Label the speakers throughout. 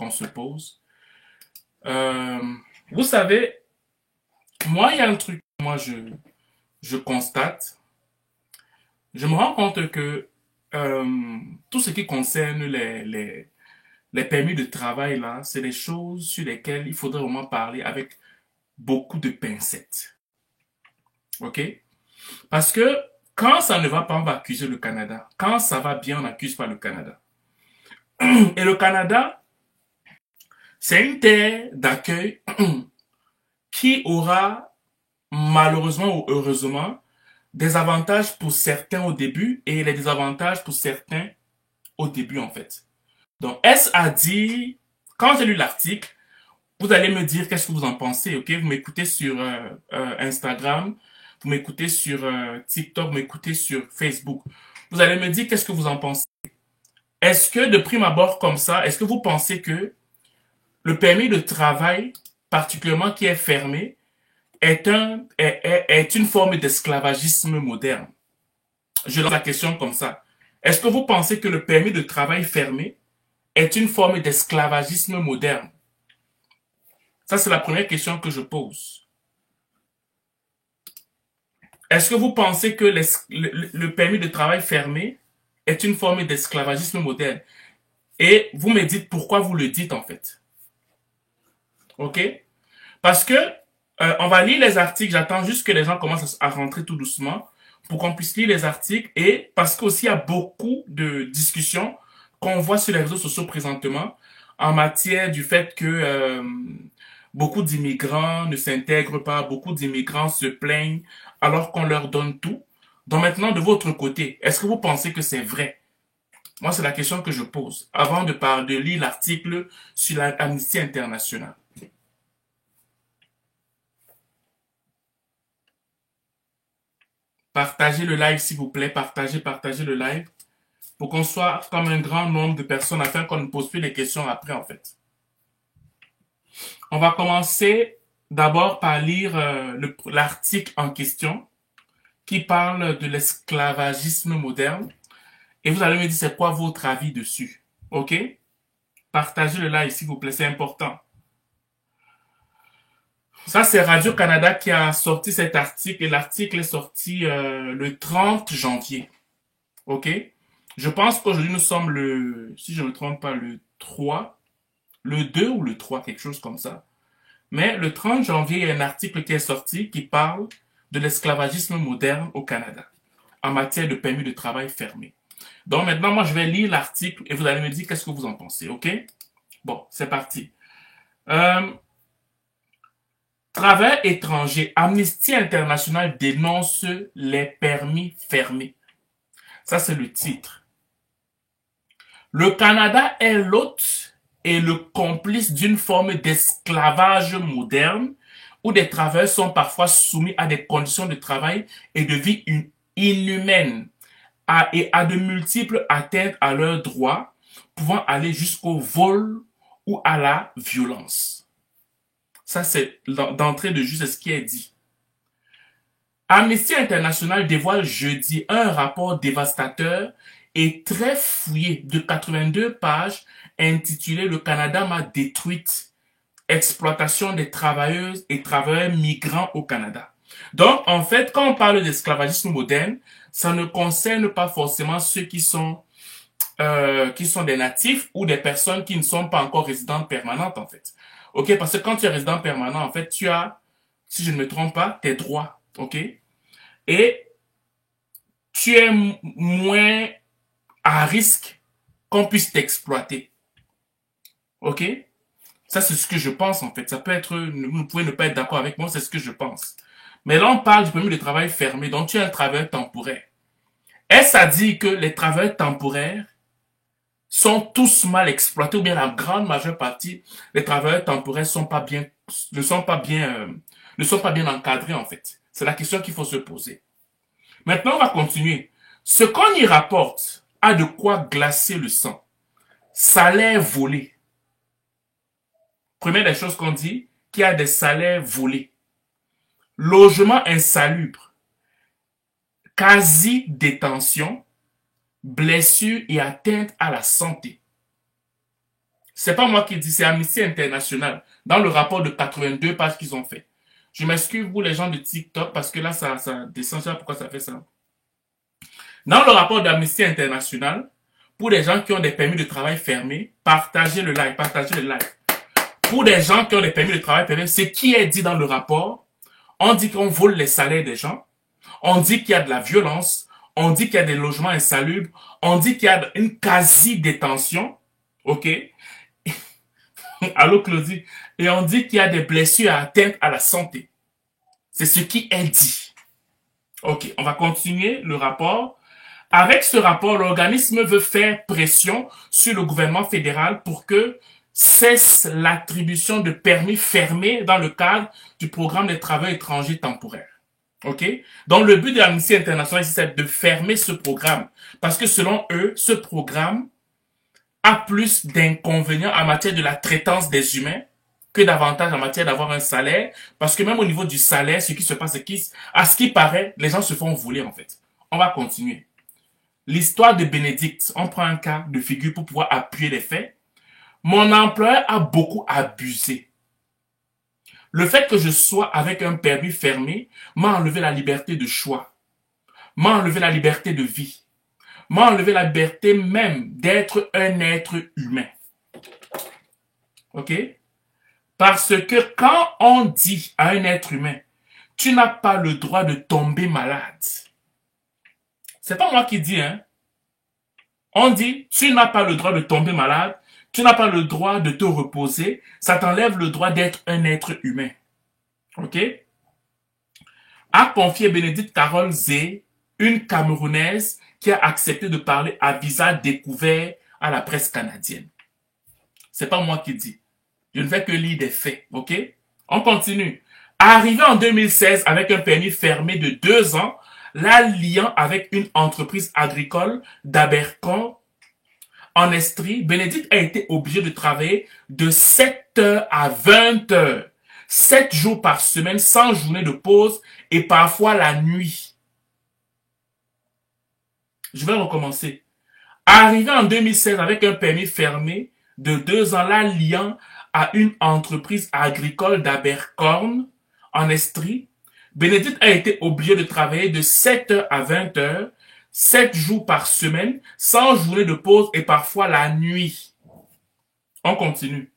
Speaker 1: qu'on se pose. Euh, Vous savez, moi, il y a un truc, moi, je constate. Je me rends compte que tout ce qui concerne les permis de travail, là, c'est des choses sur lesquelles il faudrait vraiment parler avec beaucoup de pincettes. OK? Parce que quand ça ne va pas, on va accuser le Canada. Quand ça va bien, on n'accuse pas le Canada. Et le Canada, c'est une terre d'accueil qui aura malheureusement ou heureusement des avantages pour certains au début et les désavantages pour certains au début en fait. Donc, est-ce à dire, quand j'ai lu l'article, vous allez me dire qu'est-ce que vous en pensez, ok? Vous m'écoutez sur Instagram, vous m'écoutez sur TikTok, vous m'écoutez sur Facebook. Vous allez me dire qu'est-ce que vous en pensez. Est-ce que de prime abord comme ça, est-ce que vous pensez que le permis de travail, particulièrement qui est fermé, est une forme d'esclavagisme moderne? Je lance la question comme ça. Est-ce que vous pensez que le permis de travail fermé est une forme d'esclavagisme moderne? Ça, c'est la première question que je pose. Est-ce que vous pensez que le permis de travail fermé est une forme d'esclavagisme moderne? Et vous me dites pourquoi vous le dites en fait. OK? Parce que on va lire les articles, j'attends juste que les gens commencent à rentrer tout doucement pour qu'on puisse lire les articles et parce qu'aussi il y a beaucoup de discussions qu'on voit sur les réseaux sociaux présentement en matière du fait que beaucoup d'immigrants ne s'intègrent pas, beaucoup d'immigrants se plaignent alors qu'on leur donne tout. Donc maintenant, de votre côté, est-ce que vous pensez que c'est vrai? Moi, c'est la question que je pose avant de lire l'article sur l'Amnesty International. Partagez le live, s'il vous plaît. Partagez le live pour qu'on soit comme un grand nombre de personnes afin qu'on ne pose plus les questions après, en fait. On va commencer d'abord par lire l'article en question qui parle de l'esclavagisme moderne. Et vous allez me dire c'est quoi votre avis dessus. OK? Partagez le live, s'il vous plaît, c'est important. Ça, c'est Radio-Canada qui a sorti cet article et l'article est sorti le 30 janvier. OK? Je pense qu'aujourd'hui, nous sommes si je ne me trompe pas, le 3, le 2 ou le 3, quelque chose comme ça. Mais le 30 janvier, il y a un article qui est sorti qui parle de l'esclavagisme moderne au Canada en matière de permis de travail fermé. Donc maintenant, moi, je vais lire l'article et vous allez me dire qu'est-ce que vous en pensez, OK? Bon, c'est parti. Euh, Travail étranger, Amnesty International dénonce les permis fermés. Ça, c'est le titre. Le Canada est l'hôte et le complice d'une forme d'esclavage moderne où des travailleurs sont parfois soumis à des conditions de travail et de vie inhumaines et à de multiples atteintes à leurs droits, pouvant aller jusqu'au vol ou à la violence. Ça, c'est d'entrée de jeu, c'est ce qui est dit. Amnesty International dévoile jeudi un rapport dévastateur et très fouillé de 82 pages intitulé Le Canada m'a détruite, exploitation des travailleuses et travailleurs migrants au Canada. Donc, en fait, quand on parle d'esclavagisme moderne, ça ne concerne pas forcément ceux qui sont des natifs ou des personnes qui ne sont pas encore résidentes permanentes, en fait. OK? Parce que quand tu es résident permanent, en fait, tu as, si je ne me trompe pas, tes droits. OK? Et tu es moins à risque qu'on puisse t'exploiter. OK? Ça, c'est ce que je pense, en fait. Ça peut être, vous pouvez ne pas être d'accord avec moi, c'est ce que je pense. Mais là, on parle du permis de travail fermé, donc tu es un travailleur temporaire. Est-ce à dire que les travailleurs temporaires sont tous mal exploités ou bien la grande majeure partie des travailleurs temporaires ne sont pas bien, ne sont pas bien encadrés, en fait? C'est la question qu'il faut se poser. Maintenant, on va continuer. Ce qu'on y rapporte a de quoi glacer le sang. Salaire volé. Première des choses qu'on dit, qu'il y a des salaires volés. Logement insalubre. Quasi-détention. Blessures et atteinte à la santé. C'est pas moi qui dis, c'est Amnesty International. Dans le rapport de 82 pages qu'ils ont fait. Je m'excuse, vous, les gens de TikTok, parce que là, ça descend. Je sais pas pourquoi ça fait ça. Dans le rapport d'Amnesty International, pour les gens qui ont des permis de travail fermés, partagez le live, partagez le live. Pour des gens qui ont des permis de travail fermés, ce qui est dit dans le rapport, on dit qu'on vole les salaires des gens, on dit qu'il y a de la violence, on dit qu'il y a des logements insalubres, on dit qu'il y a une quasi-détention, ok? Allô, Claudie? Et on dit qu'il y a des blessures à atteinte à la santé. C'est ce qui est dit. Ok, on va continuer le rapport. Avec ce rapport, l'organisme veut faire pression sur le gouvernement fédéral pour que cesse l'attribution de permis fermés dans le cadre du programme des travailleurs étrangers temporaires. OK? Donc, le but de l'Amnesty International, c'est de fermer ce programme. Parce que selon eux, ce programme a plus d'inconvénients en matière de la traitance des humains que d'avantages en matière d'avoir un salaire. Parce que même au niveau du salaire, ce qui se passe, c'est qu'à ce qui paraît, les gens se font voler, en fait. On va continuer. L'histoire de Bénédicte, on prend un cas de figure pour pouvoir appuyer les faits. Mon employeur a beaucoup abusé. Le fait que je sois avec un permis fermé m'a enlevé la liberté de choix, m'a enlevé la liberté de vie, m'a enlevé la liberté même d'être un être humain. Ok? Parce que quand on dit à un être humain, tu n'as pas le droit de tomber malade. C'est pas moi qui dis, hein. On dit, tu n'as pas le droit de tomber malade, tu n'as pas le droit de te reposer, ça t'enlève le droit d'être un être humain. Ok? A confié Bénédicte Carole Zé, une Camerounaise qui a accepté de parler à visage découvert à la presse canadienne. C'est pas moi qui dis. Je ne fais que lire des faits. Ok? On continue. Arrivé en 2016 avec un permis fermé de 2 ans, la liant avec une entreprise agricole d'Abercon en Estrie, Bénédicte a été obligée de travailler de 7 heures à 20 heures, 7 jours par semaine, sans journée de pause et parfois la nuit. Je vais recommencer. Arrivé en 2016 avec un permis fermé de 2 ans, la liant à une entreprise agricole d'Abercorn en Estrie, Bénédicte a été obligée de travailler de 7 heures à 20 heures, 7 jours par semaine, sans journée de pause et parfois la nuit. On continue.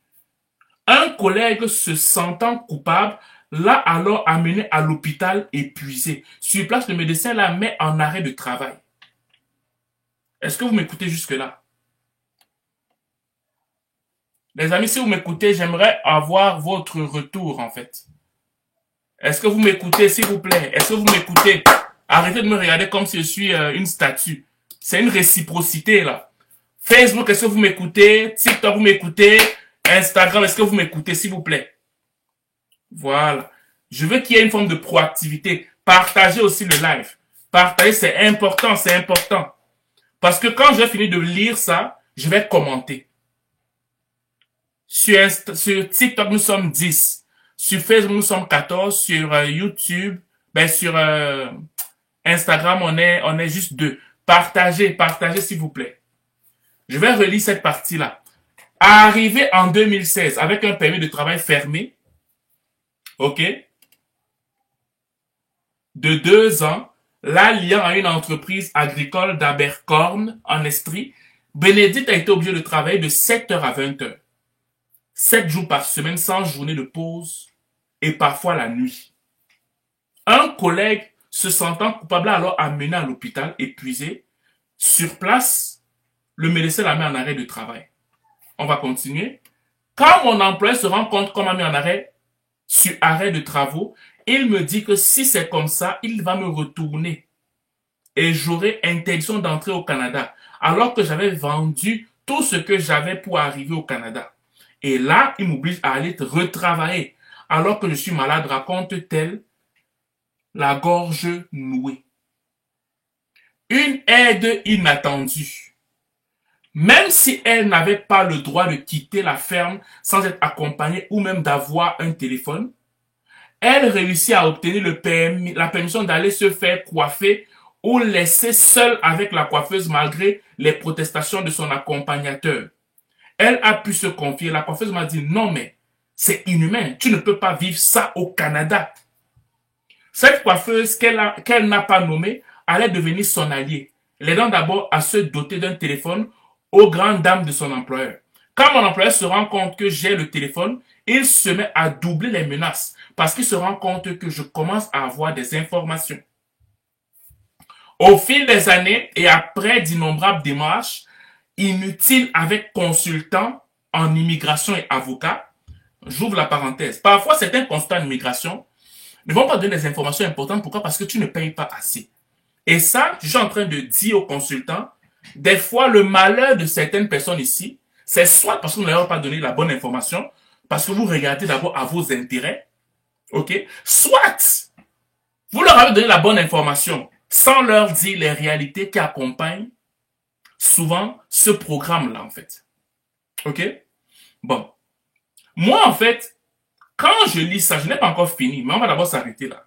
Speaker 1: Un collègue se sentant coupable l'a alors amené à l'hôpital épuisé. Sur place, le médecin la met en arrêt de travail. Est-ce que vous m'écoutez jusque-là? Les amis, si vous m'écoutez, j'aimerais avoir votre retour en fait. Est-ce que vous m'écoutez, s'il vous plaît? Est-ce que vous m'écoutez? Arrêtez de me regarder comme si je suis une statue. C'est une réciprocité, là. Facebook, est-ce que vous m'écoutez? TikTok, vous m'écoutez? Instagram, est-ce que vous m'écoutez, s'il vous plaît? Voilà. Je veux qu'il y ait une forme de proactivité. Partagez aussi le live. Partagez, c'est important, c'est important. Parce que quand je vais finir de lire ça, je vais commenter. Sur TikTok, nous sommes 10. Sur Facebook, nous sommes 14. Sur YouTube, sur Instagram, on est juste 2. Partagez, s'il vous plaît. Je vais relire cette partie-là. Arrivé en 2016 avec un permis de travail fermé, ok, de 2 ans, la liant à une entreprise agricole d'Abercorn en Estrie, Bénédicte a été obligée de travailler de 7 heures à 20 heures. 7 jours par semaine sans journée de pause et parfois la nuit. Un collègue se sentant coupable a alors amené à l'hôpital épuisé. Sur place, le médecin l'a mis en arrêt de travail. On va continuer. Quand mon employeur se rend compte qu'on m'a mis en arrêt, sur arrêt de travaux, il me dit que si c'est comme ça, il va me retourner. Et j'aurai interdiction d'entrer au Canada, alors que j'avais vendu tout ce que j'avais pour arriver au Canada. Et là, il m'oblige à aller retravailler, alors que je suis malade, raconte-t-elle, la gorge nouée. Une aide inattendue. Même si elle n'avait pas le droit de quitter la ferme sans être accompagnée ou même d'avoir un téléphone, elle réussit à obtenir la permission d'aller se faire coiffer ou laisser seule avec la coiffeuse malgré les protestations de son accompagnateur. Elle a pu se confier. La coiffeuse m'a dit, non, mais c'est inhumain. Tu ne peux pas vivre ça au Canada. Cette coiffeuse qu'elle n'a pas nommée allait devenir son allié, l'aidant d'abord à se doter d'un téléphone aux grandes dames de son employeur. Quand mon employeur se rend compte que j'ai le téléphone, il se met à doubler les menaces parce qu'il se rend compte que je commence à avoir des informations. Au fil des années et après d'innombrables démarches inutiles avec consultants en immigration et avocats, j'ouvre la parenthèse. Parfois, certains consultants en immigration ne vont pas donner des informations importantes. Pourquoi? Parce que tu ne payes pas assez. Et ça, je suis en train de dire aux consultants, des fois, le malheur de certaines personnes ici, c'est soit parce que vous n'avez pas donné la bonne information, parce que vous regardez d'abord à vos intérêts, ok? Soit, vous leur avez donné la bonne information, sans leur dire les réalités qui accompagnent souvent ce programme-là, en fait. Ok? Bon. Moi, en fait, quand je lis ça, je n'ai pas encore fini, mais on va d'abord s'arrêter là.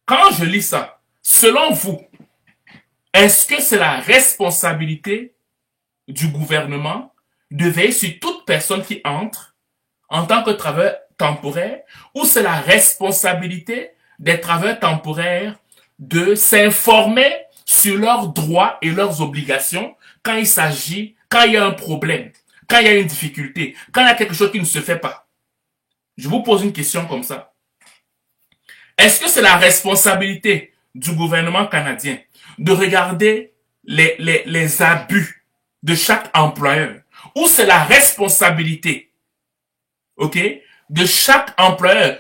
Speaker 1: Quand je lis ça, selon vous, est-ce que c'est la responsabilité du gouvernement de veiller sur toute personne qui entre en tant que travailleur temporaire ou c'est la responsabilité des travailleurs temporaires de s'informer sur leurs droits et leurs obligations quand il s'agit, quand il y a un problème, quand il y a une difficulté, quand il y a quelque chose qui ne se fait pas? Je vous pose une question comme ça. Est-ce que c'est la responsabilité du gouvernement canadien de regarder les abus de chaque employeur ou c'est la responsabilité, ok, de chaque employeur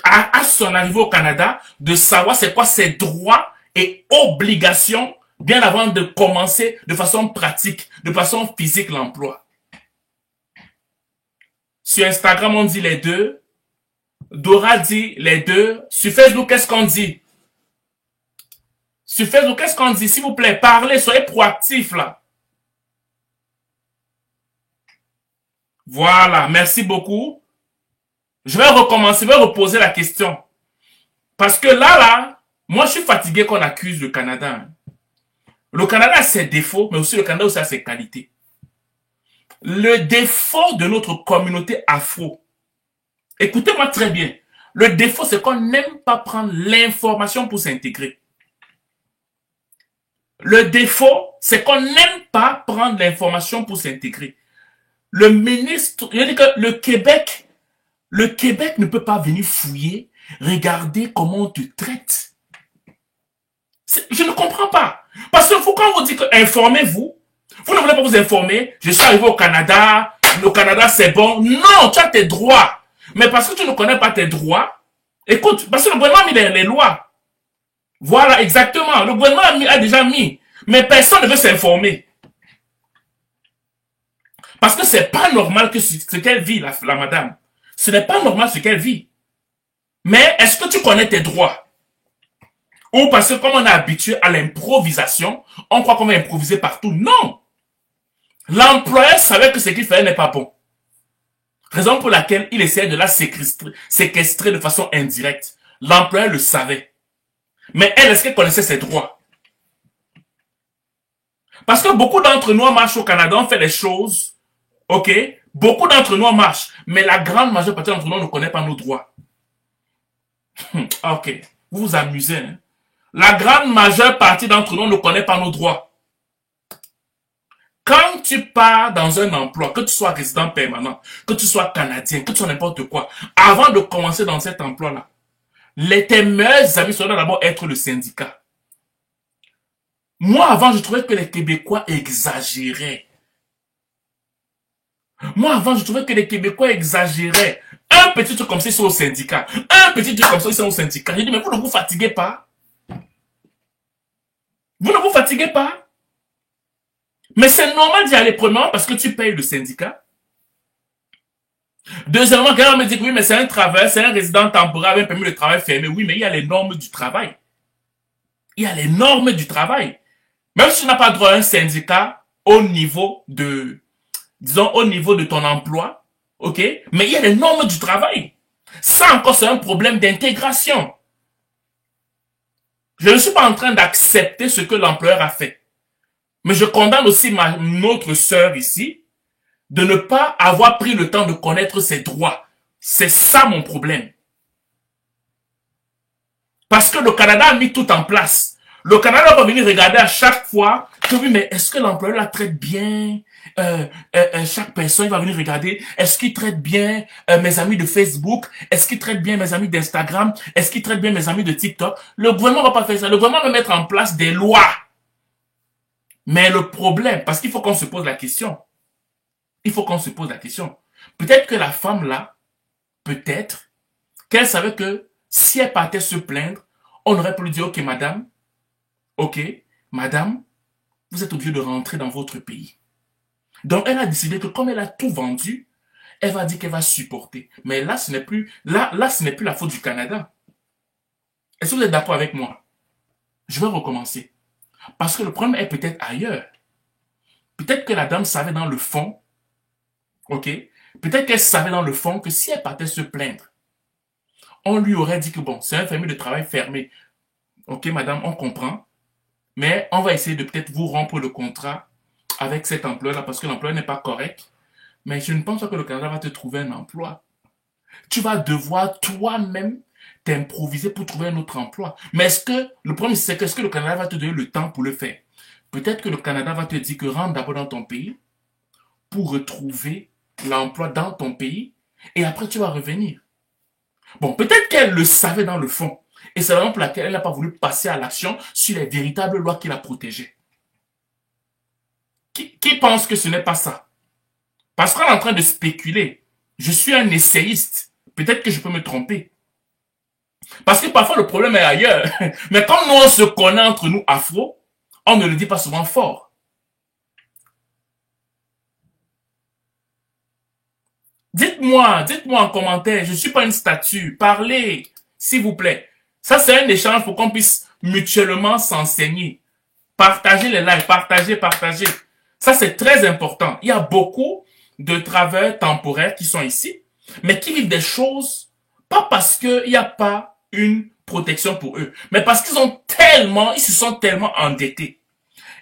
Speaker 1: à son arrivée au Canada de savoir c'est quoi ses droits et obligations bien avant de commencer de façon pratique, de façon physique l'emploi? Sur Instagram, on dit les deux. Dora dit les deux. Sur Facebook, qu'est-ce qu'on dit? Sur Facebook, qu'est-ce qu'on dit? S'il vous plaît, parlez, soyez proactifs là. Voilà, merci beaucoup. Je vais recommencer, je vais reposer la question. Parce que là, moi je suis fatigué qu'on accuse le Canada. Le Canada a ses défauts, mais aussi le Canada aussi a ses qualités. Le défaut de notre communauté afro, écoutez-moi très bien, le défaut c'est qu'on n'aime pas prendre l'information pour s'intégrer. Le défaut, c'est qu'on n'aime pas prendre l'information pour s'intégrer. Le ministre, il dit que le Québec ne peut pas venir fouiller, regarder comment on te traite. Je ne comprends pas. Parce que quand on vous dit que informez-vous, vous ne voulez pas vous informer, je suis arrivé au Canada, le Canada c'est bon. Non, tu as tes droits. Mais parce que tu ne connais pas tes droits, écoute, parce que le gouvernement a mis les lois. Voilà, exactement. Le gouvernement a déjà mis. Mais personne ne veut s'informer. Parce que c'est pas normal que ce qu'elle vit, la madame. Ce n'est pas normal ce qu'elle vit. Mais est-ce que tu connais tes droits? Ou parce que comme on est habitué à l'improvisation, on croit qu'on va improviser partout. Non! L'employeur savait que ce qu'il faisait n'est pas bon. Raison pour laquelle il essayait de la séquestrer de façon indirecte. L'employeur le savait. Mais elle, est-ce qu'elle connaissait ses droits? Parce que beaucoup d'entre nous marchent au Canada, on fait les choses, ok? Beaucoup d'entre nous marchent, mais la grande majeure partie d'entre nous ne connaît pas nos droits. Ok, vous vous amusez. Hein? La grande majeure partie d'entre nous ne connaît pas nos droits. Quand tu pars dans un emploi, que tu sois résident permanent, que tu sois canadien, que tu sois n'importe quoi, avant de commencer dans cet emploi-là, tes meilleurs amis doivent d'abord être le syndicat. Moi, avant, je trouvais que les Québécois exagéraient. Moi, avant, je trouvais que les Québécois exagéraient. Un petit truc comme ça, ils sont au syndicat. Un petit truc comme ça, ils sont au syndicat. J'ai dit, mais vous ne vous fatiguez pas? Vous ne vous fatiguez pas? Mais c'est normal d'y aller, premièrement, parce que tu payes le syndicat. Deuxièmement, quelqu'un me dit que oui, mais c'est un travailleur, c'est un résident temporaire avec un permis de travail fermé. Oui, mais il y a les normes du travail. Il y a les normes du travail. Même si tu n'as pas droit à un syndicat au niveau de, disons, au niveau de ton emploi, ok? Mais il y a les normes du travail. Ça encore, c'est un problème d'intégration. Je ne suis pas en train d'accepter ce que l'employeur a fait. Mais je condamne aussi notre sœur ici, de ne pas avoir pris le temps de connaître ses droits. C'est ça mon problème. Parce que le Canada a mis tout en place. Le Canada va venir regarder à chaque fois que oui, mais est-ce que l'employeur la traite bien? Chaque personne va venir regarder, est-ce qu'il traite bien mes amis de Facebook? Est-ce qu'il traite bien mes amis d'Instagram? Est-ce qu'il traite bien mes amis de TikTok? Le gouvernement va pas faire ça. Le gouvernement va mettre en place des lois. Mais le problème, parce qu'il faut qu'on se pose la question. Il faut qu'on se pose la question. Peut-être que la femme là, peut-être qu'elle savait que si elle partait se plaindre, on aurait pu lui dire, ok, madame, vous êtes obligé de rentrer dans votre pays. Donc, elle a décidé que comme elle a tout vendu, elle va dire qu'elle va supporter. Mais là, ce n'est plus la faute du Canada. Est-ce que vous êtes d'accord avec moi? Je vais recommencer. Parce que le problème est peut-être ailleurs. Peut-être que la dame savait dans le fond, ok? Peut-être qu'elle savait dans le fond que si elle partait se plaindre, on lui aurait dit que bon, c'est un permis de travail fermé. Ok, madame, on comprend. Mais on va essayer de peut-être vous rompre le contrat avec cet employeur-là parce que l'employeur n'est pas correct. Mais je ne pense pas que le Canada va te trouver un emploi. Tu vas devoir toi-même t'improviser pour trouver un autre emploi. Mais le problème, c'est que est-ce que le Canada va te donner le temps pour le faire? Peut-être que le Canada va te dire que rentre d'abord dans ton pays pour retrouver l'emploi dans ton pays et après tu vas revenir. Bon, peut-être qu'elle le savait dans le fond. Et c'est la raison pour laquelle elle n'a pas voulu passer à l'action sur les véritables lois qui la protégeaient. Qui pense que ce n'est pas ça? Parce qu'on est en train de spéculer. Je suis un essayiste. Peut-être que je peux me tromper. Parce que parfois le problème est ailleurs. Mais comme nous on se connaît entre nous afro, on ne le dit pas souvent fort. Dites-moi en commentaire, je ne suis pas une statue. Parlez, s'il vous plaît. Ça, c'est un échange pour qu'on puisse mutuellement s'enseigner. Partagez les lives, partagez. Ça, c'est très important. Il y a beaucoup de travailleurs temporaires qui sont ici, mais qui vivent des choses, pas parce qu'il n'y a pas une protection pour eux, mais parce qu'ils ils se sont tellement endettés.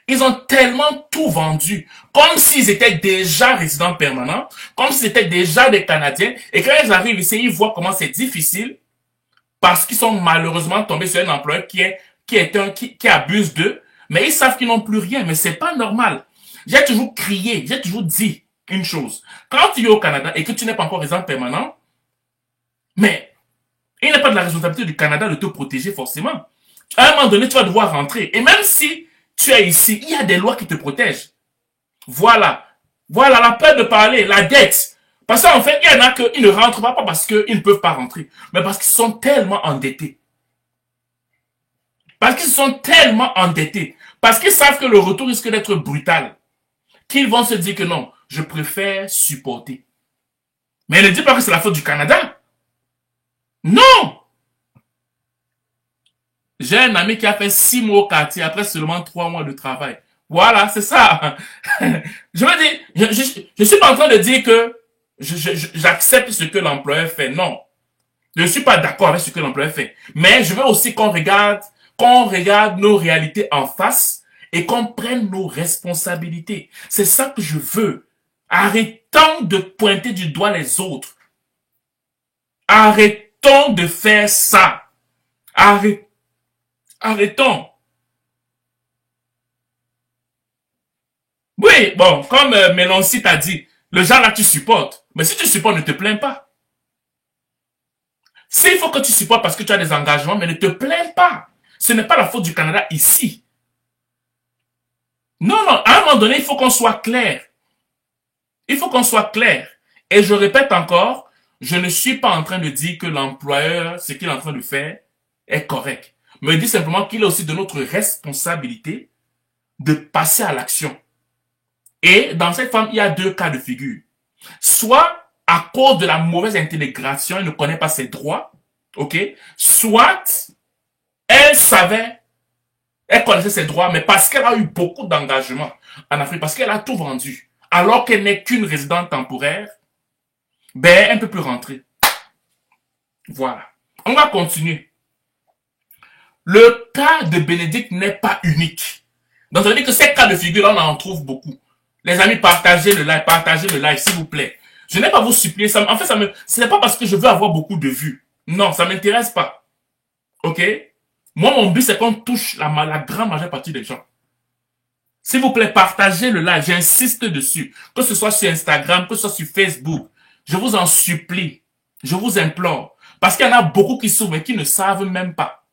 Speaker 1: Ils ont tellement tout vendu, comme s'ils étaient déjà résidents permanents, comme s'ils étaient déjà des Canadiens, et quand ils arrivent ici, ils voient comment c'est difficile, parce qu'ils sont malheureusement tombés sur un employeur qui abuse d'eux, mais ils savent qu'ils n'ont plus rien, mais c'est pas normal. J'ai toujours crié, j'ai toujours dit une chose. Quand tu es au Canada et que tu n'es pas encore résident permanent, mais il n'est pas de la responsabilité du Canada de te protéger forcément. À un moment donné, tu vas devoir rentrer. Et même si tu es ici, il y a des lois qui te protègent. Voilà. Voilà la peur de parler, la dette. Parce qu'en fait, il y en a qui ne rentrent pas parce qu'ils ne peuvent pas rentrer, mais parce qu'ils sont tellement endettés. Parce qu'ils sont tellement endettés. Parce qu'ils savent que le retour risque d'être brutal. Qu'ils vont se dire que non, je préfère supporter. Mais ne dis pas que c'est la faute du Canada. Non! J'ai un ami qui a fait 6 mois au quartier après seulement 3 mois de travail. Voilà, c'est ça. Je veux dire, je suis pas en train de dire que j'accepte ce que l'employeur fait. Non. Je ne suis pas d'accord avec ce que l'employeur fait. Mais je veux aussi qu'on regarde nos réalités en face et qu'on prenne nos responsabilités. C'est ça que je veux. Arrêtons de pointer du doigt les autres. Arrêtons de faire ça. Arrêtons. Oui, bon, comme Mélancy t'a dit, le genre là tu supportes. Mais si tu supportes, ne te plains pas. S'il faut que tu supportes parce que tu as des engagements, mais ne te plains pas. Ce n'est pas la faute du Canada ici. Non, non, à un moment donné, il faut qu'on soit clair. Il faut qu'on soit clair. Et je répète encore, je ne suis pas en train de dire que l'employeur, ce qu'il est en train de faire, est correct. Mais je dis simplement qu'il est aussi de notre responsabilité de passer à l'action. Et dans cette femme, il y a 2 cas de figure. Soit à cause de la mauvaise intégration, elle ne connaît pas ses droits, ok? Soit elle connaissait ses droits, mais parce qu'elle a eu beaucoup d'engagement en Afrique, parce qu'elle a tout vendu, alors qu'elle n'est qu'une résidente temporaire, ben, elle ne peut plus rentrer. Voilà. On va continuer. Le cas de Bénédicte n'est pas unique. Donc, ça veut dire que ces cas de figure-là, on en trouve beaucoup. Les amis, partagez le live, s'il vous plaît. Je n'ai pas à vous supplier ça. En fait, ce n'est pas parce que je veux avoir beaucoup de vues. Non, ça m'intéresse pas. Ok? Moi, mon but, c'est qu'on touche la grande majeure partie des gens. S'il vous plaît, partagez le live. J'insiste dessus. Que ce soit sur Instagram, que ce soit sur Facebook. Je vous en supplie. Je vous implore. Parce qu'il y en a beaucoup qui souffrent et qui ne savent même pas.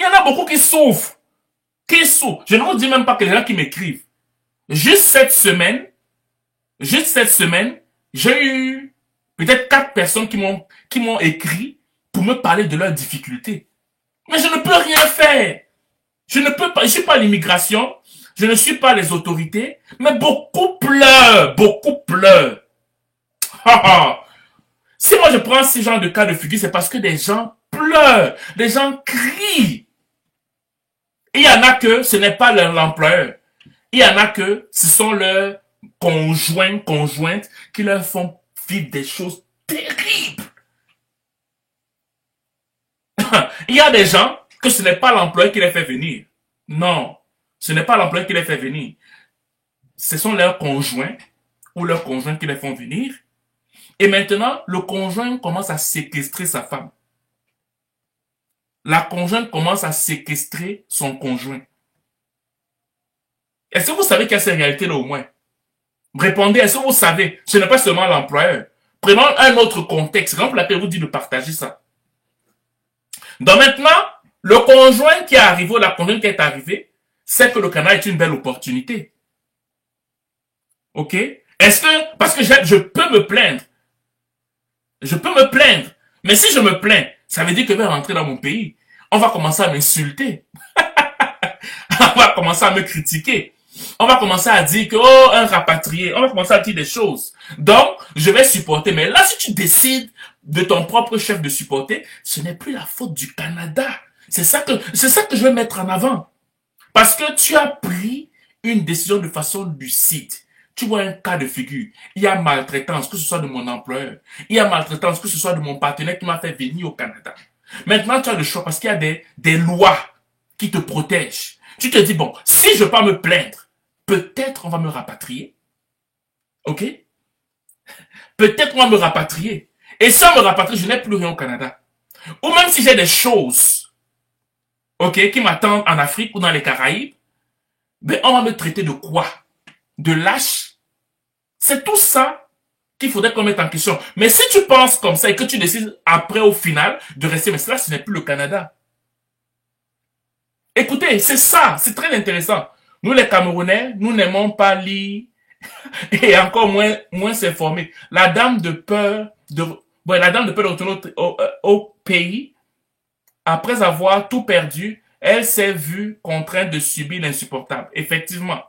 Speaker 1: Il y en a beaucoup qui souffrent. Je ne vous dis même pas que les gens qui m'écrivent. Juste cette semaine, j'ai eu peut-être 4 personnes qui m'ont écrit pour me parler de leurs difficultés. Mais je ne peux rien faire. Je ne peux pas, je suis pas l'immigration, je ne suis pas les autorités, mais beaucoup pleurent, beaucoup pleurent. Si moi je prends ce genre de cas de figure, c'est parce que des gens pleurent, des gens crient. Il y en a que ce n'est pas l'employeur. Il y en a que ce sont leurs conjointes qui leur font vivre des choses terribles. Il y a des gens que ce n'est pas l'employeur qui les fait venir. Non, ce n'est pas l'employeur qui les fait venir. Ce sont leurs conjoints ou leurs conjoints qui les font venir. Et maintenant, le conjoint commence à séquestrer sa femme. La conjointe commence à séquestrer son conjoint. Est-ce que vous savez qu'il y a ces réalités-là au moins? Répondez, est-ce que vous savez? Ce n'est pas seulement l'employeur. Prenons un autre contexte. C'est pour laquelle vous dit de partager ça. Donc maintenant, le conjoint qui est arrivé ou la conjointe qui est arrivée, c'est que le Canada est une belle opportunité. Ok? Est-ce que, parce que je peux me plaindre. Je peux me plaindre. Mais si je me plains, ça veut dire que je vais rentrer dans mon pays. On va commencer à m'insulter. On va commencer à me critiquer. On va commencer à dire que, oh, un rapatrié. On va commencer à dire des choses. Donc, je vais supporter. Mais là, si tu décides de ton propre chef de supporter, ce n'est plus la faute du Canada. C'est ça que je vais mettre en avant. Parce que tu as pris une décision de façon lucide. Tu vois un cas de figure. Il y a maltraitance, que ce soit de mon employeur. Il y a maltraitance, que ce soit de mon partenaire qui m'a fait venir au Canada. Maintenant, tu as le choix parce qu'il y a des lois qui te protègent. Tu te dis, bon, si je ne veux pas me plaindre, peut-être on va me rapatrier. Ok? Peut-être on va me rapatrier. Et si on me rapatrie, je n'ai plus rien au Canada. Ou même si j'ai des choses, ok, qui m'attendent en Afrique ou dans les Caraïbes, ben on va me traiter de quoi? De lâche? C'est tout ça qu'il faudrait qu'on mette en question. Mais si tu penses comme ça et que tu décides après, au final, de rester, mais cela, ce n'est plus le Canada. Écoutez, c'est ça, c'est très intéressant. Nous, les Camerounais, nous n'aimons pas lire et encore moins s'informer. La dame de peur de retourner au pays, après avoir tout perdu, elle s'est vue contrainte de subir l'insupportable. Effectivement.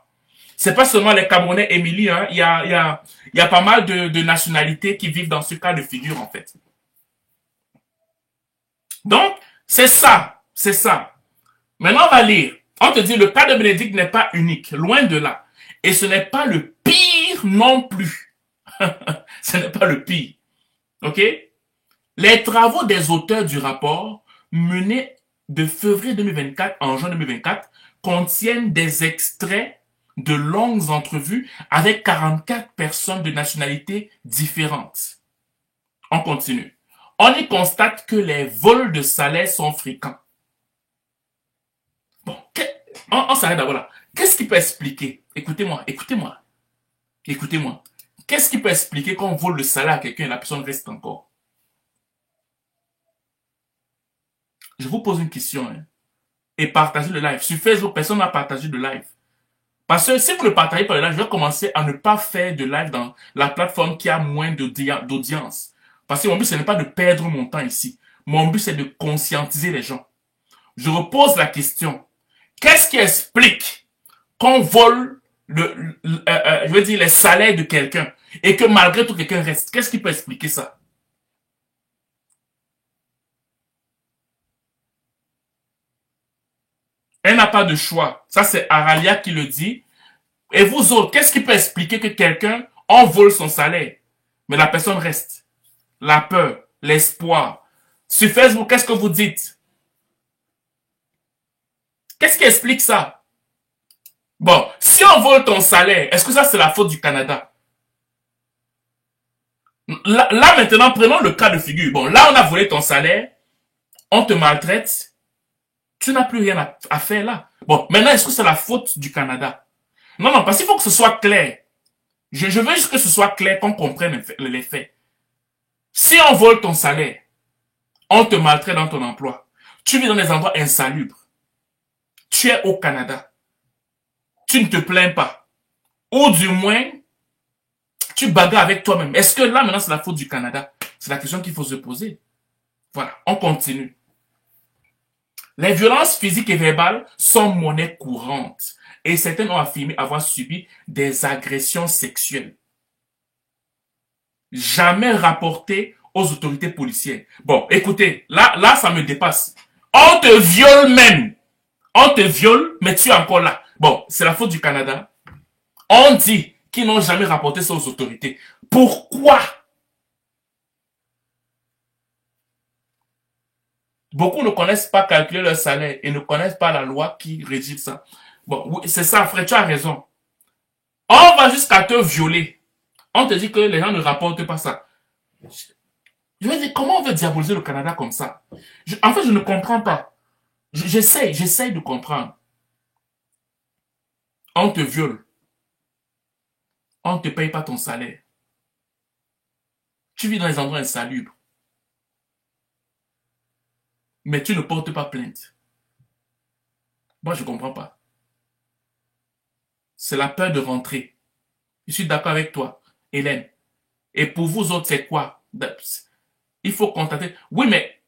Speaker 1: C'est pas seulement les Camerounais, Émilie, hein. Il y a pas mal de nationalités qui vivent dans ce cas de figure, en fait. Donc, c'est ça. C'est ça. Maintenant, on va lire. On te dit, le cas de Bénédicte n'est pas unique. Loin de là. Et ce n'est pas le pire non plus. Ce n'est pas le pire. OK? Les travaux des auteurs du rapport menés de février 2024 en juin 2024 contiennent des extraits de longues entrevues avec 44 personnes de nationalités différentes. On continue. On y constate que les vols de salaire sont fréquents. Bon, on s'arrête d'abord là. Qu'est-ce qui peut expliquer? Écoutez-moi. Qu'est-ce qui peut expliquer qu'on vole le salaire à quelqu'un et la personne reste encore? Je vous pose une question. Hein, et partagez le live. Sur Facebook, personne n'a partagé le live. Parce que si vous ne partagez pas le live, je vais commencer à ne pas faire de live dans la plateforme qui a moins d'audience. Parce que mon but, ce n'est pas de perdre mon temps ici. Mon but, c'est de conscientiser les gens. Je repose la question. Qu'est-ce qui explique qu'on vole les salaires de quelqu'un et que malgré tout, quelqu'un reste? Qu'est-ce qui peut expliquer ça? Elle n'a pas de choix. Ça, c'est Aralia qui le dit. Et vous autres, qu'est-ce qui peut expliquer que quelqu'un envole son salaire, mais la personne reste? La peur, l'espoir. Sur Facebook, qu'est-ce que vous dites? Qu'est-ce qui explique ça? Bon, si on vole ton salaire, est-ce que ça c'est la faute du Canada? Là, maintenant, prenons le cas de figure. Bon, là on a volé ton salaire, on te maltraite, tu n'as plus rien à faire là. Bon, maintenant est-ce que c'est la faute du Canada? Non, non, parce qu'il faut que ce soit clair. Je veux juste que ce soit clair, qu'on comprenne les faits. Si on vole ton salaire, on te maltraite dans ton emploi, tu vis dans des endroits insalubres, tu es au Canada, tu ne te plains pas, ou du moins, tu bagarres avec toi-même. Est-ce que là, maintenant, c'est la faute du Canada? C'est la question qu'il faut se poser. Voilà, on continue. Les violences physiques et verbales sont monnaie courante et certains ont affirmé avoir subi des agressions sexuelles. Jamais rapportées aux autorités policières. Bon, écoutez, là, ça me dépasse. On te viole même. On te viole, mais tu es encore là. Bon, c'est la faute du Canada. On dit qu'ils n'ont jamais rapporté ça aux autorités. Pourquoi? Beaucoup ne connaissent pas calculer leur salaire et ne connaissent pas la loi qui régit ça. Bon, oui, c'est ça, frère, tu as raison. On va jusqu'à te violer. On te dit que les gens ne rapportent pas ça. Je veux dire, comment on veut diaboliser le Canada comme ça? En fait, je ne comprends pas. J'essaie de comprendre. On te viole. On ne te paye pas ton salaire. Tu vis dans les endroits insalubres. Mais tu ne portes pas plainte. Moi, je ne comprends pas. C'est la peur de rentrer. Je suis d'accord avec toi, Hélène. Et pour vous autres, c'est quoi? Il faut contacter. Oui, mais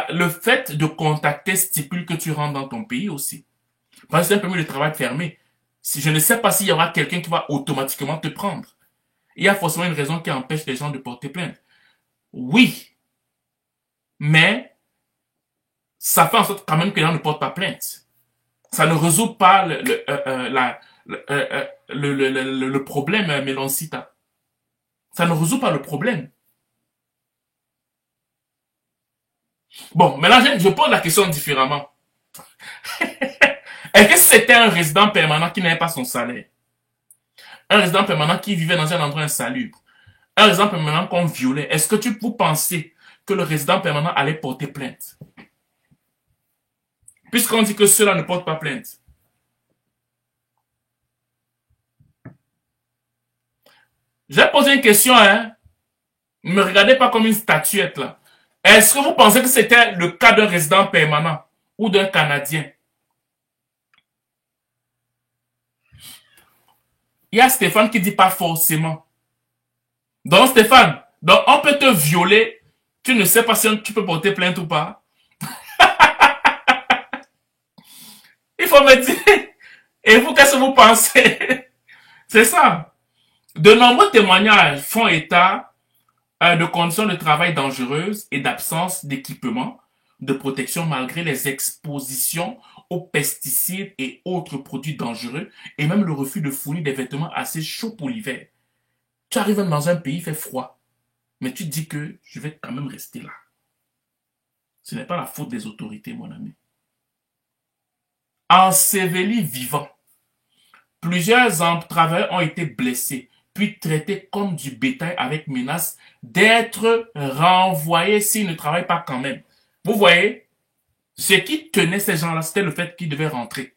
Speaker 1: le fait de contacter stipule que tu rentres dans ton pays aussi. Parce que c'est un permis de travail fermé. Si je ne sais pas s'il y aura quelqu'un qui va automatiquement te prendre. Il y a forcément une raison qui empêche les gens de porter plainte. Oui, mais ça fait en sorte quand même que les gens ne portent pas plainte. Ça ne résout pas le problème, Mélancita. Ça ne résout pas le problème. Bon, maintenant, je pose la question différemment. Est-ce que c'était un résident permanent qui n'avait pas son salaire? Un résident permanent qui vivait dans un endroit insalubre? Un résident permanent qu'on violait? Est-ce que vous pensez que le résident permanent allait porter plainte? Puisqu'on dit que ceux-là ne portent pas plainte. J'ai posé une question, hein. Ne me regardez pas comme une statuette, là. Est-ce que vous pensez que c'était le cas d'un résident permanent ou d'un Canadien? Il y a Stéphane qui dit pas forcément. Donc, Stéphane, donc on peut te violer, tu ne sais pas si tu peux porter plainte ou pas. Il faut me dire, et vous, qu'est-ce que vous pensez? C'est ça. De nombreux témoignages font état de conditions de travail dangereuses et d'absence d'équipement de protection malgré les expositions aux pesticides et autres produits dangereux et même le refus de fournir des vêtements assez chauds pour l'hiver. Tu arrives dans un pays, il fait froid, mais tu te dis que je vais quand même rester là. Ce n'est pas la faute des autorités, mon ami. Ensevelis vivants, plusieurs travailleurs ont été blessés, puis traités comme du bétail avec menace d'être renvoyés s'ils ne travaillent pas quand même. Vous voyez, ce qui tenait ces gens-là, c'était le fait qu'ils devaient rentrer.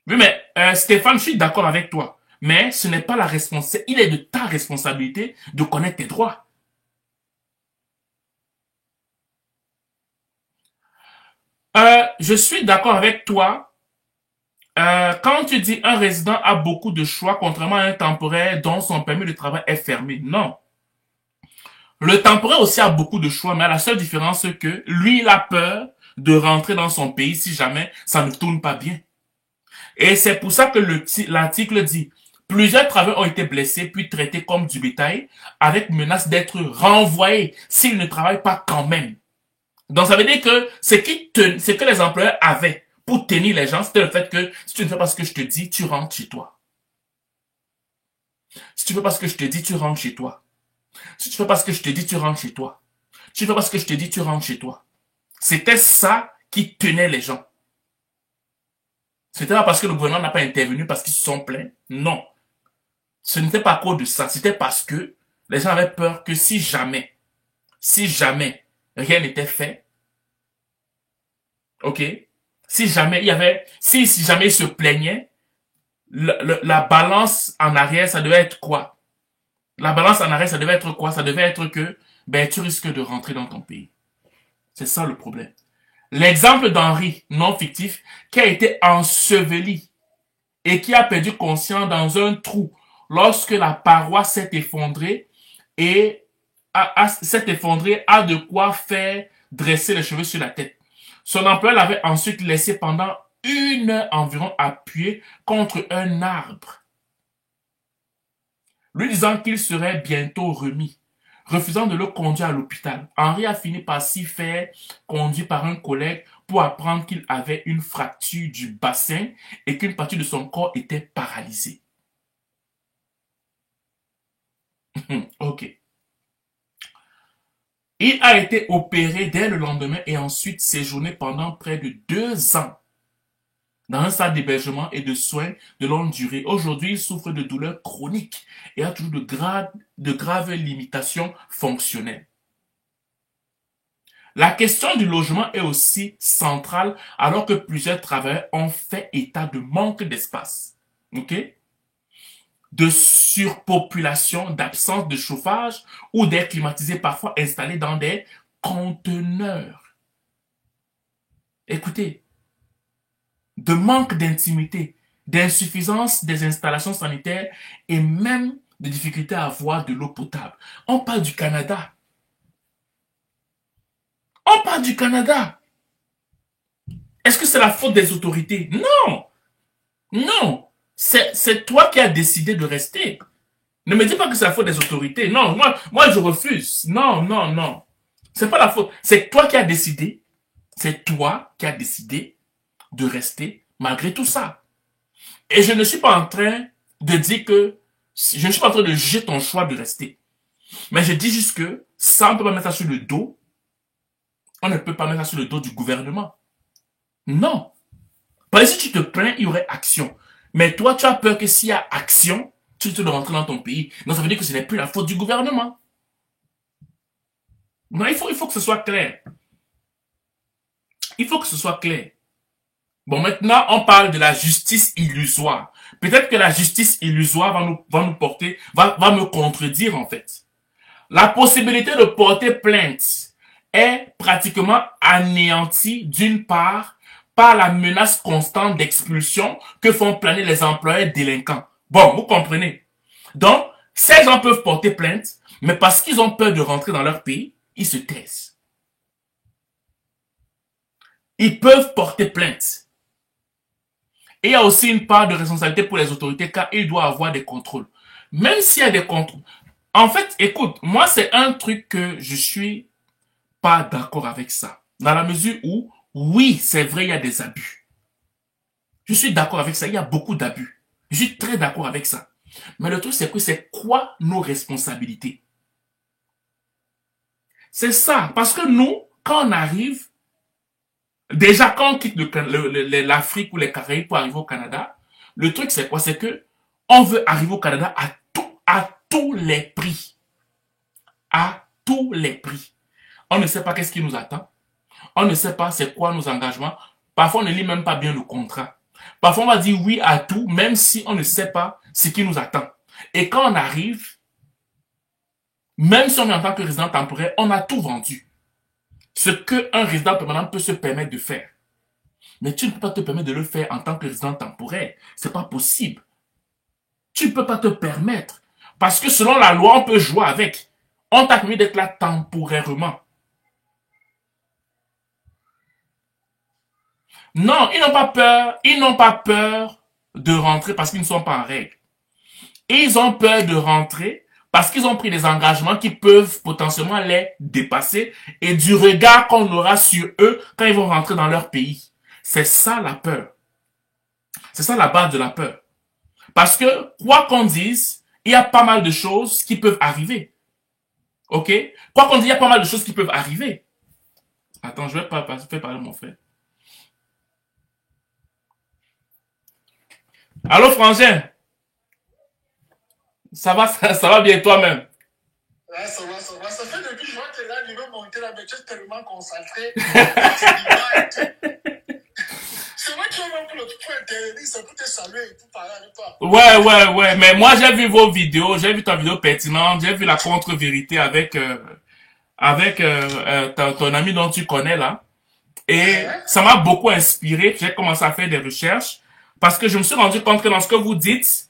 Speaker 1: Oui, mais Stéphane, je suis d'accord avec toi. Mais ce n'est pas la responsabilité. Il est de ta responsabilité de connaître tes droits. Je suis d'accord avec toi. Quand tu dis un résident a beaucoup de choix, contrairement à un temporaire dont son permis de travail est fermé. Non. Le temporaire aussi a beaucoup de choix, mais la seule différence, c'est que lui, il a peur de rentrer dans son pays si jamais ça ne tourne pas bien. Et c'est pour ça que l'article dit, plusieurs travailleurs ont été blessés puis traités comme du bétail avec menace d'être renvoyés s'ils ne travaillent pas quand même. Donc ça veut dire que ce que les employeurs avaient pour tenir les gens, c'était le fait que si tu ne fais pas ce que je te dis, tu rentres chez toi. Si tu ne fais pas ce que je te dis, tu rentres chez toi. Si tu ne fais pas ce que je te dis, tu rentres chez toi. Si tu ne fais pas ce que je te dis, tu rentres chez toi. C'était ça qui tenait les gens. C'était pas parce que le gouvernement n'a pas intervenu parce qu'ils se sont plaints. Non. Ce n'était pas à cause de ça. C'était parce que les gens avaient peur que si jamais rien n'était fait, ok, si jamais il y avait, si jamais ils se plaignaient, la balance en arrière, ça devait être quoi? La balance en arrière, ça devait être quoi? Ça devait être que, ben, tu risques de rentrer dans ton pays. C'est ça le problème. L'exemple d'Henri, non fictif, qui a été enseveli et qui a perdu conscience dans un trou lorsque la paroi s'est effondrée et s'est effondrée, a de quoi faire dresser les cheveux sur la tête. Son employeur l'avait ensuite laissé pendant 1 heure environ appuyé contre un arbre, lui disant qu'il serait bientôt remis. Refusant de le conduire à l'hôpital, Henri a fini par s'y faire conduire par un collègue pour apprendre qu'il avait une fracture du bassin et qu'une partie de son corps était paralysée. Ok. Il a été opéré dès le lendemain et ensuite séjourné pendant près de 2 ans dans un stade d'hébergement et de soins de longue durée. Aujourd'hui, il souffre de douleurs chroniques et a toujours de graves limitations fonctionnelles. La question du logement est aussi centrale alors que plusieurs travailleurs ont fait état de manque d'espace, ok, de surpopulation, d'absence de chauffage ou d'air climatisé parfois installés dans des conteneurs. Écoutez, de manque d'intimité, d'insuffisance des installations sanitaires et même de difficultés à avoir de l'eau potable. On parle du Canada. On parle du Canada. Est-ce que c'est la faute des autorités? Non, non. C'est toi qui as décidé de rester. Ne me dis pas que c'est la faute des autorités. Non, moi je refuse. Non, non, non. C'est pas la faute. C'est toi qui as décidé. C'est toi qui as décidé de rester malgré tout ça. Et je ne suis pas en train de dire que, je ne suis pas en train de juger ton choix de rester. Mais je dis juste que ça, on ne peut pas mettre ça sur le dos. On ne peut pas mettre ça sur le dos du gouvernement. Non. Parce que si tu te plains, il y aurait action. Mais toi, tu as peur que s'il y a action, tu te dois rentrer dans ton pays. Donc ça veut dire que ce n'est plus la faute du gouvernement. Non, il faut que ce soit clair. Il faut que ce soit clair. Bon, maintenant, on parle de la justice illusoire. Peut-être que la justice illusoire va nous porter, va me contredire, en fait. La possibilité de porter plainte est pratiquement anéantie, d'une part, par la menace constante d'expulsion que font planer les employés délinquants. Bon, vous comprenez. Donc, ces gens peuvent porter plainte, mais parce qu'ils ont peur de rentrer dans leur pays, ils se taisent. Ils peuvent porter plainte. Et il y a aussi une part de responsabilité pour les autorités car il doit avoir des contrôles. Même s'il y a des contrôles. En fait, écoute, moi c'est un truc que je suis pas d'accord avec ça. Dans la mesure où, oui, c'est vrai, il y a des abus. Je suis d'accord avec ça, il y a beaucoup d'abus. Je suis très d'accord avec ça. Mais le truc c'est que c'est quoi nos responsabilités? C'est ça. Parce que nous, quand on arrive, déjà, quand on quitte l'Afrique ou les Caraïbes pour arriver au Canada, le truc c'est quoi? C'est que on veut arriver au Canada à tous les prix. À tous les prix. On ne sait pas qu'est-ce qui nous attend. On ne sait pas c'est quoi nos engagements. Parfois, on ne lit même pas bien le contrat. Parfois, on va dire oui à tout, même si on ne sait pas ce qui nous attend. Et quand on arrive, même si on est en tant que résident temporaire, on a tout vendu. Ce qu'un résident permanent peut se permettre de faire. Mais tu ne peux pas te permettre de le faire en tant que résident temporaire. C'est pas possible. Tu ne peux pas te permettre. Parce que selon la loi, on peut jouer avec. On t'a permis d'être là temporairement. Non, ils n'ont pas peur. Ils n'ont pas peur de rentrer parce qu'ils ne sont pas en règle. Ils ont peur de rentrer parce qu'ils ont pris des engagements qui peuvent potentiellement les dépasser et du regard qu'on aura sur eux quand ils vont rentrer dans leur pays. C'est ça la peur. C'est ça la base de la peur. Parce que, quoi qu'on dise, il y a pas mal de choses qui peuvent arriver. Ok? Quoi qu'on dise, il y a pas mal de choses qui peuvent arriver. Attends, je vais pas faire parler mon frère. Allô, Frangin? Ça va bien toi-même?
Speaker 2: Là, ça va, ça va. Ça fait depuis que je vois que là, je veux monter là, mais tu es tellement concentré. C'est vrai que tu vas même pour le point interdit, c'est pour te saluer et pour parler avec toi.
Speaker 1: Ouais. Mais moi, j'ai vu vos vidéos, j'ai vu ta vidéo pertinente, j'ai vu la contre-vérité avec ton ami dont tu connais là. Et
Speaker 2: Hein?
Speaker 1: ça m'a beaucoup inspiré. J'ai commencé à faire des recherches parce que je me suis rendu compte que dans ce que vous dites,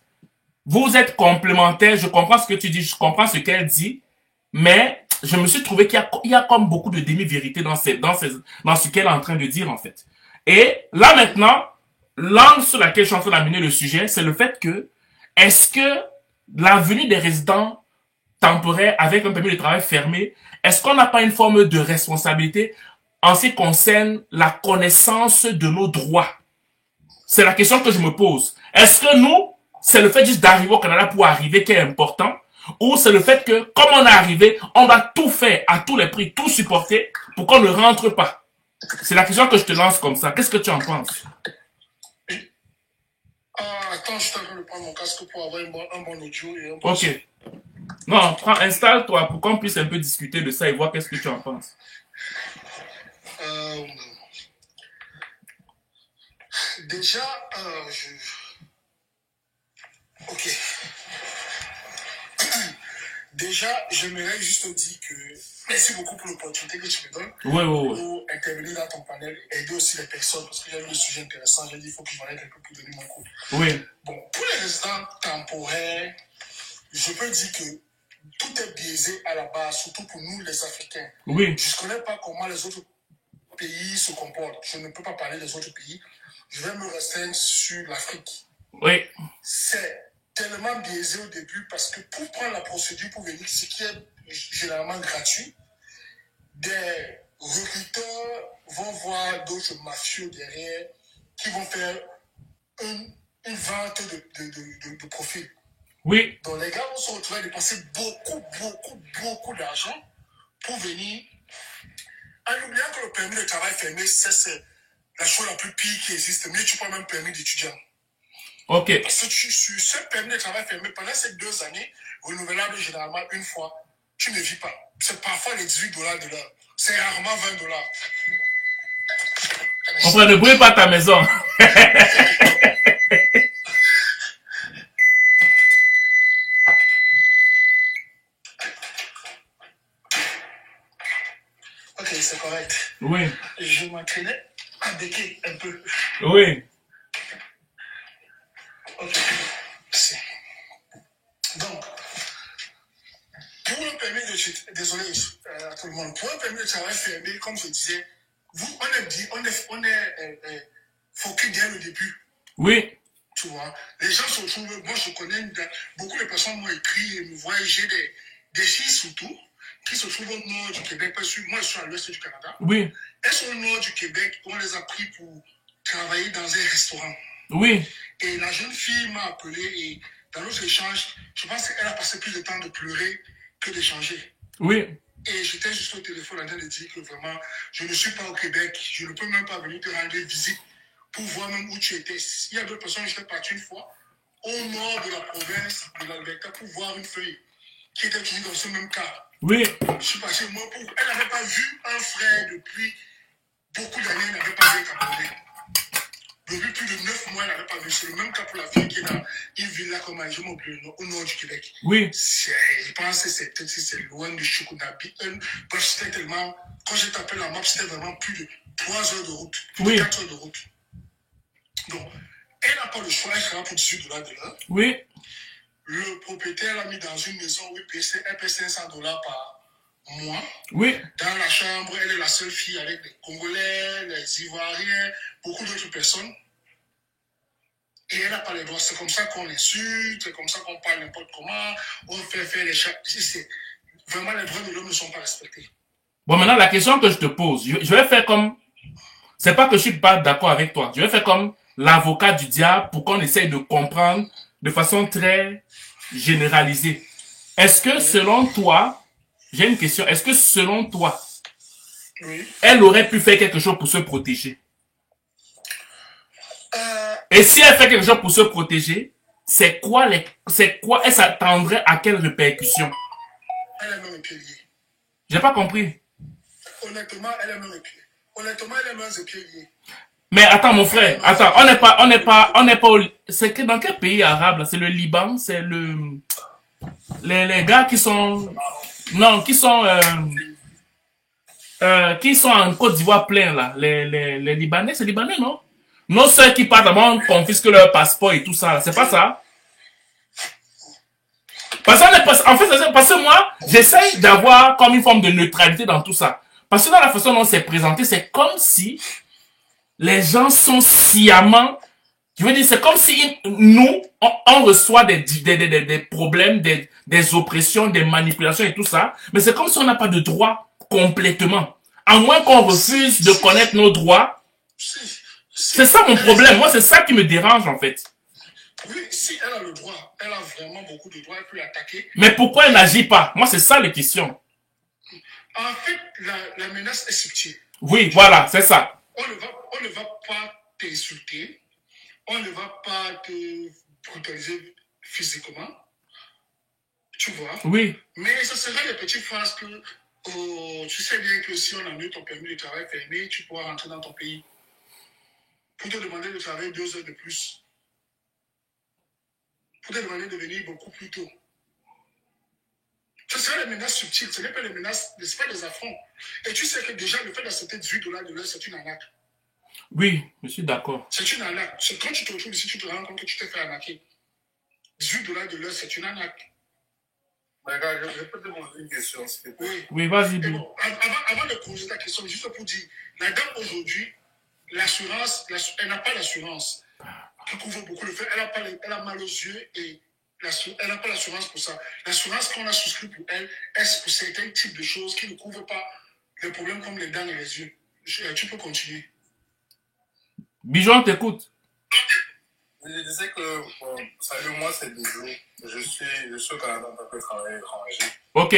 Speaker 1: vous êtes complémentaires. Je comprends ce que tu dis, je comprends ce qu'elle dit, mais je me suis trouvé qu'il y a comme beaucoup de demi-vérités dans ce qu'elle est en train de dire en fait. Et là maintenant, l'angle sur laquelle je suis en train d'amener le sujet, c'est le fait que est-ce que la venue des résidents temporaires avec un permis de travail fermé, est-ce qu'on n'a pas une forme de responsabilité en ce qui concerne la connaissance de nos droits? C'est la question que je me pose. Est-ce que nous, c'est le fait juste d'arriver au Canada pour arriver qui est important, ou c'est le fait que, comme on est arrivé, on va tout faire à tous les prix, tout supporter pour qu'on ne rentre pas? C'est la question que je te lance comme ça. Qu'est-ce que tu en penses?
Speaker 2: Ah, attends, je t'arrive de prendre mon casque pour avoir un bon audio et un bon son.
Speaker 1: Ok. Non, installe-toi pour qu'on puisse un peu discuter de ça et voir qu'est-ce que tu en penses.
Speaker 2: Euh, déjà, ok. Déjà, j'aimerais juste dire que merci beaucoup pour l'opportunité que tu me donnes
Speaker 1: Oui.
Speaker 2: pour intervenir dans ton panel et aider aussi les personnes parce que j'ai vu le sujet intéressant. J'ai dit il faut que je m'en aide un peu pour donner mon coup.
Speaker 1: Oui.
Speaker 2: Bon, pour les résidents temporaires, je peux dire que tout est biaisé à la base, surtout pour nous les Africains.
Speaker 1: Oui.
Speaker 2: Je ne connais pas comment les autres pays se comportent. Je ne peux pas parler des autres pays. Je vais me restreindre sur l'Afrique.
Speaker 1: Oui.
Speaker 2: C'est tellement biaisé au début parce que pour prendre la procédure pour venir, ce qui est généralement gratuit, des recruteurs vont voir d'autres mafieux derrière qui vont faire une vente de profils.
Speaker 1: Oui.
Speaker 2: Donc les gars vont se retrouver à dépenser beaucoup d'argent pour venir, en oubliant que le permis de travail fermé, c'est la chose la plus pire qui existe. Mais tu prends même permis d'étudiant.
Speaker 1: Ok.
Speaker 2: Parce que sur ce permis de travail fermé, pendant ces 2 années, renouvelable généralement une fois, tu ne vis pas. C'est parfois les $18 de l'heure. C'est rarement $20.
Speaker 1: Enfin, ne brûle pas ta maison.
Speaker 2: Ok, c'est correct.
Speaker 1: Oui.
Speaker 2: Je m'entraînais à béquer un peu.
Speaker 1: Oui.
Speaker 2: Ok. Merci. Donc, pour le permis de... Désolé à tout le monde. Pour un permis de travail fermé, comme je disais, on est focus dès le début.
Speaker 1: Oui.
Speaker 2: Tu vois, les gens se retrouvent... Moi, je connais... Beaucoup de personnes m'ont écrit et me voient. J'ai des filles surtout qui se trouvent au nord du Québec. Parce que moi, je suis à l'ouest du Canada.
Speaker 1: Oui.
Speaker 2: Elles sont au nord du Québec. On les a pris pour travailler dans un restaurant.
Speaker 1: Oui.
Speaker 2: Et la jeune fille m'a appelé et dans notre échange, je pense qu'elle a passé plus de temps de pleurer que d'échanger.
Speaker 1: Oui.
Speaker 2: Et j'étais juste au téléphone en train de dire que vraiment, je ne suis pas au Québec. Je ne peux même pas venir te rendre visite pour voir même où tu étais. Il y a d'autres personnes, je suis parti une fois au nord de la province de l'Alberta pour voir une fille qui était toujours dans ce même cas.
Speaker 1: Oui.
Speaker 2: Je suis parti, moi, pour... Elle n'avait pas vu un frère depuis beaucoup d'années, elle n'avait pas vu un Camerounais. Depuis plus de 9 mois, elle n'avait pas vu. C'est le même cas pour la fille qui est dans une villa comme je m'oublie, au nord du Québec.
Speaker 1: Oui.
Speaker 2: Je pense que c'est loin de Chokunabi. Bref, c'était tellement... Quand j'ai tapé la map, c'était vraiment plus de 3 heures de route. Plus de 4 heures de route. Donc, elle n'a pas le choix, elle travaille pour $18 de l'heure.
Speaker 1: Oui.
Speaker 2: Le propriétaire l'a mis dans une maison où elle paie $500 par mois.
Speaker 1: Oui.
Speaker 2: Dans la chambre, elle est la seule fille avec les Congolais, les Ivoiriens, beaucoup d'autres personnes. Et elle n'a pas les droits. C'est comme ça qu'on insulte, c'est comme ça qu'on parle n'importe comment, on fait faire les chats. Vraiment, les droits de l'homme ne sont pas respectés.
Speaker 1: Bon, maintenant, la question que je te pose, je vais faire comme... C'est pas que je suis pas d'accord avec toi. Je vais faire comme l'avocat du diable pour qu'on essaye de comprendre de façon très généralisée. Est-ce que selon toi, j'ai une question, est-ce que selon toi, elle aurait pu faire quelque chose pour se protéger? Et si elle fait quelque chose pour se protéger, elle s'attendrait à quelles répercussions?
Speaker 2: Elle a même un pied lié.
Speaker 1: J'ai pas compris.
Speaker 2: Honnêtement, elle a même un pied. Honnêtement, elle a même un pied lié.
Speaker 1: Mais attends, mon frère, attends, on n'est pas c'est que dans quel pays arabe, là? C'est le Liban, c'est les gars qui sont, non, qui sont en Côte d'Ivoire plein, là. Les Libanais, c'est Libanais, non? Non, ceux qui partent d'abord, on confisque leur passeport et tout ça, c'est pas ça? En fait, parce que moi, j'essaye d'avoir comme une forme de neutralité dans tout ça. Parce que dans la façon dont c'est présenté, c'est comme si les gens sont sciemment, je veux dire, c'est comme si nous, on reçoit des problèmes, des oppressions, des manipulations et tout ça, mais c'est comme si on n'a pas de droit complètement. À moins qu'on refuse de connaître nos droits. C'est ça mon problème. Moi, c'est ça qui me dérange, en fait.
Speaker 2: Oui, si elle a le droit, elle a vraiment beaucoup de droits, elle peut l'attaquer.
Speaker 1: Mais pourquoi elle n'agit pas? Moi, c'est ça la question.
Speaker 2: En fait, la menace est subtile.
Speaker 1: Oui, voilà, c'est ça.
Speaker 2: On ne va pas t'insulter, on ne va pas te brutaliser physiquement, tu vois.
Speaker 1: Oui.
Speaker 2: Mais ce serait des petites phrases que, tu sais bien que si on a eu ton permis de travail fermé, tu pourras rentrer dans ton pays pour te demander de travailler 2 heures de plus. Pour te demander de venir beaucoup plus tôt. Ce serait des menaces subtiles, ce n'est pas des menaces, ce n'est pas des affronts. Et tu sais que déjà le fait d'accepter $18 de l'heure, c'est une arnaque.
Speaker 1: Oui, je suis d'accord.
Speaker 2: C'est une arnaque. C'est quand tu te retrouves ici, tu te rends compte que tu t'es fait arnaquer. $18 de l'heure, c'est une arnaque.
Speaker 3: Regarde, je peux te poser une question, s'il te plaît.
Speaker 1: Oui, vas-y.
Speaker 2: Bon, avant de poser ta question, juste pour dire, la dame aujourd'hui, l'assurance, elle n'a pas l'assurance qui couvre beaucoup le fait. Elle a mal aux yeux et elle n'a pas l'assurance pour ça. L'assurance qu'on a souscrit pour elle est pour certains types de choses qui ne couvrent pas les problèmes comme les dents et les yeux. Tu peux continuer.
Speaker 1: Bijon, t'écoute.
Speaker 3: Je disais que, bon, salut, moi c'est Bijou. Je suis au Canada en tant que travailleur étranger.
Speaker 1: Ok.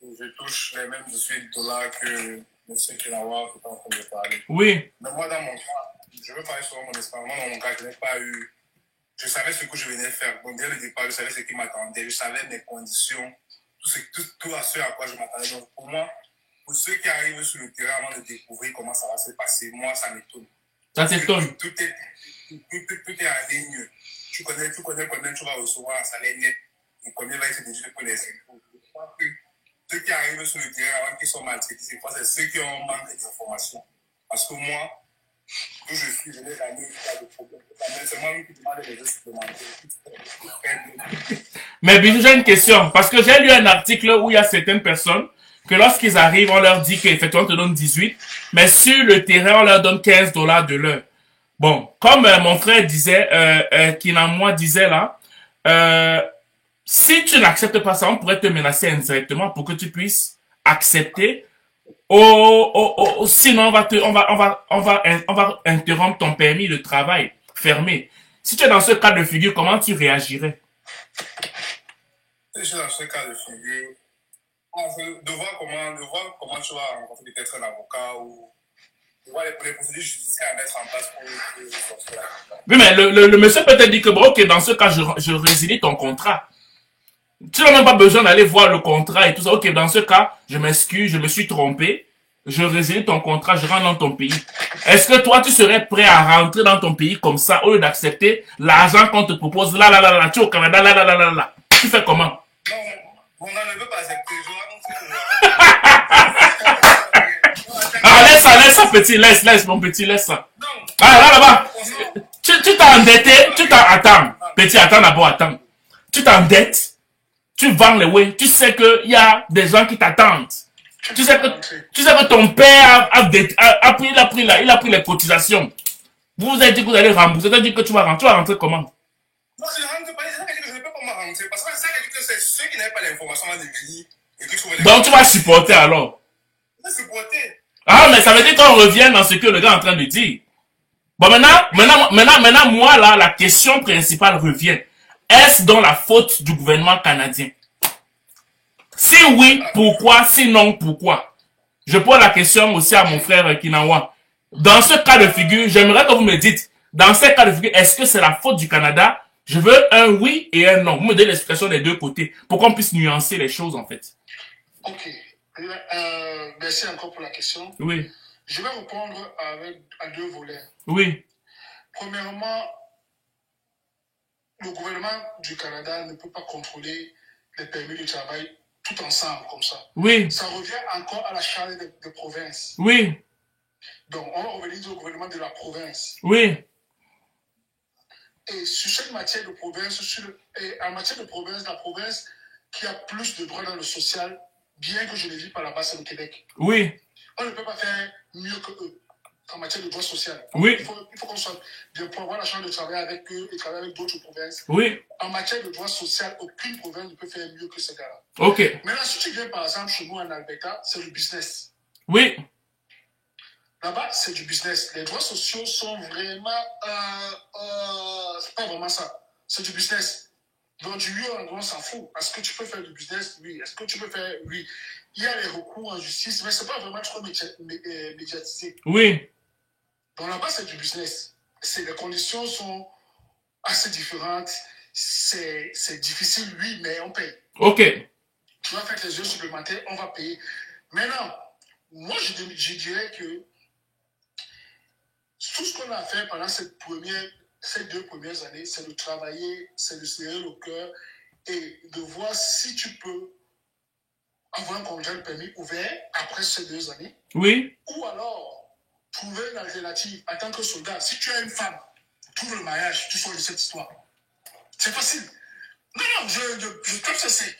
Speaker 3: Je touche les mêmes $18 que M. Kinawa qui est en train de parler.
Speaker 1: Oui.
Speaker 3: Mais moi, dans mon cas, je veux parler sur mon expérience. Moi, dans mon cas, je n'ai pas eu. Je savais ce que je venais faire. Bon, dès le départ, je savais ce qui m'attendait. Je savais mes conditions, tout à ce à quoi je m'attendais. Donc, pour moi, pour ceux qui arrivent sur le terrain avant de découvrir comment ça va se passer, moi, ça m'étonne.
Speaker 1: Ça t'étonne.
Speaker 3: Tout est en ligne. Tu connais, tu vas recevoir un salaire net. Le premier va être déduit pour les impôts. Je crois que ceux qui arrivent sur le terrain avant qu'ils sont maltraités, c'est ceux qui ont manque d'informations. Parce que moi, d'où je suis, je n'ai jamais eu de problème. C'est moi qui demande les autres supplémentaires.
Speaker 1: Mais Bijou, j'ai une question. Parce que j'ai lu un article où il y a certaines personnes que lorsqu'ils arrivent, on leur dit qu'effectivement, on te donne 18, mais sur le terrain, on leur donne $15 de l'heure. Bon, comme mon frère disait, moi disait là, si tu n'acceptes pas ça, on pourrait te menacer indirectement pour que tu puisses accepter. Sinon, on va interrompre ton permis de travail fermé. Si tu es dans ce cas de figure, comment tu réagirais?
Speaker 3: Si je suis dans ce cas de figure, de voir comment tu vas rencontrer peut-être un avocat ou de voir les procédures judiciaires à mettre en place pour cela.
Speaker 1: Oui, mais le monsieur peut te dire que, bon, ok, dans ce cas, je résilie ton contrat. Tu n'as même pas besoin d'aller voir le contrat et tout ça. Ok, dans ce cas, je m'excuse, je me suis trompé. Je résilie ton contrat, je rentre dans ton pays. Est-ce que toi, tu serais prêt à rentrer dans ton pays comme ça, au lieu d'accepter l'argent qu'on te propose là, tu es au Canada, là. Tu fais comment?
Speaker 3: Non, mon gars ne veut pas accepter.
Speaker 1: Ah, laisse ça, petit, laisse, mon petit, laisse ça. Ah, là-bas. Tu t'es endetté, attends. Petit, attends d'abord, attends. Tu t'endettes, tu vends les whey, tu sais qu'il y a des gens qui t'attendent. Tu sais que ton père il a pris les cotisations. Vous vous avez dit que vous allez rembourser, vous avez dit que tu vas rentrer comment?
Speaker 3: Non, je ne rentre pas, c'est ça que je ne peux pas me rentrer. Parce que c'est ça que c'est ceux qui n'avaient pas l'information avant de venir.
Speaker 1: Donc tu vas supporter alors?
Speaker 3: Je vais supporter.
Speaker 1: Ah, mais ça veut dire qu'on revient dans ce que le gars est en train de dire. Bon, maintenant, moi, là, la question principale revient. Est-ce dans la faute du gouvernement canadien? Si oui, pourquoi? Si non, pourquoi? Je pose la question aussi à mon frère Kinawa. Dans ce cas de figure, j'aimerais que vous me dites, Dans ces cas de figure, est-ce que c'est la faute du Canada? Je veux un oui et un non. Vous me donnez l'expression des deux côtés pour qu'on puisse nuancer les choses, en fait.
Speaker 2: Ok. Merci encore pour la question.
Speaker 1: Oui.
Speaker 2: Je vais répondre à deux volets.
Speaker 1: Oui.
Speaker 2: Premièrement, le gouvernement du Canada ne peut pas contrôler les permis de travail tout ensemble comme ça.
Speaker 1: Oui.
Speaker 2: Ça revient encore à la charte de province.
Speaker 1: Oui.
Speaker 2: Donc, on va revenir au gouvernement de la province.
Speaker 1: Oui.
Speaker 2: Et sur cette matière de province, en matière de province, la province qui a plus de droits dans le social, bien que je ne vis pas là-bas, c'est le Québec.
Speaker 1: Oui.
Speaker 2: On ne peut pas faire mieux que eux en matière de droits sociaux.
Speaker 1: Oui.
Speaker 2: Il faut qu'on soit bien pour avoir la chance de travailler avec eux et travailler avec d'autres provinces.
Speaker 1: Oui.
Speaker 2: En matière de droits sociaux, aucune province ne peut faire mieux que ces gars-là.
Speaker 1: Ok.
Speaker 2: Maintenant, si tu viens par exemple chez nous en Alberta, c'est le business.
Speaker 1: Oui.
Speaker 2: Là-bas, c'est du business. Les droits sociaux sont vraiment... c'est pas vraiment ça. C'est du business. Donc, du lieu, on s'en fout. Est-ce que tu peux faire du business? Oui. Est-ce que tu peux faire... Oui. Il y a les recours en justice, mais c'est pas vraiment trop médiatisé.
Speaker 1: Oui.
Speaker 2: Donc, là-bas, c'est du business. Les conditions sont assez différentes. C'est difficile, oui, mais on paye.
Speaker 1: Ok.
Speaker 2: Tu vas faire tes heures supplémentaires, on va payer. Maintenant, moi, je dirais que tout ce qu'on a fait pendant ces deux premières années, c'est de travailler, c'est de serrer le cœur et de voir si tu peux avoir un congé de permis ouvert après ces 2 années.
Speaker 1: Oui.
Speaker 2: Ou alors, trouver une alternative en tant que soldat. Si tu as une femme, trouve le mariage, tu sors de cette histoire. C'est facile. Non, je tape ça sec.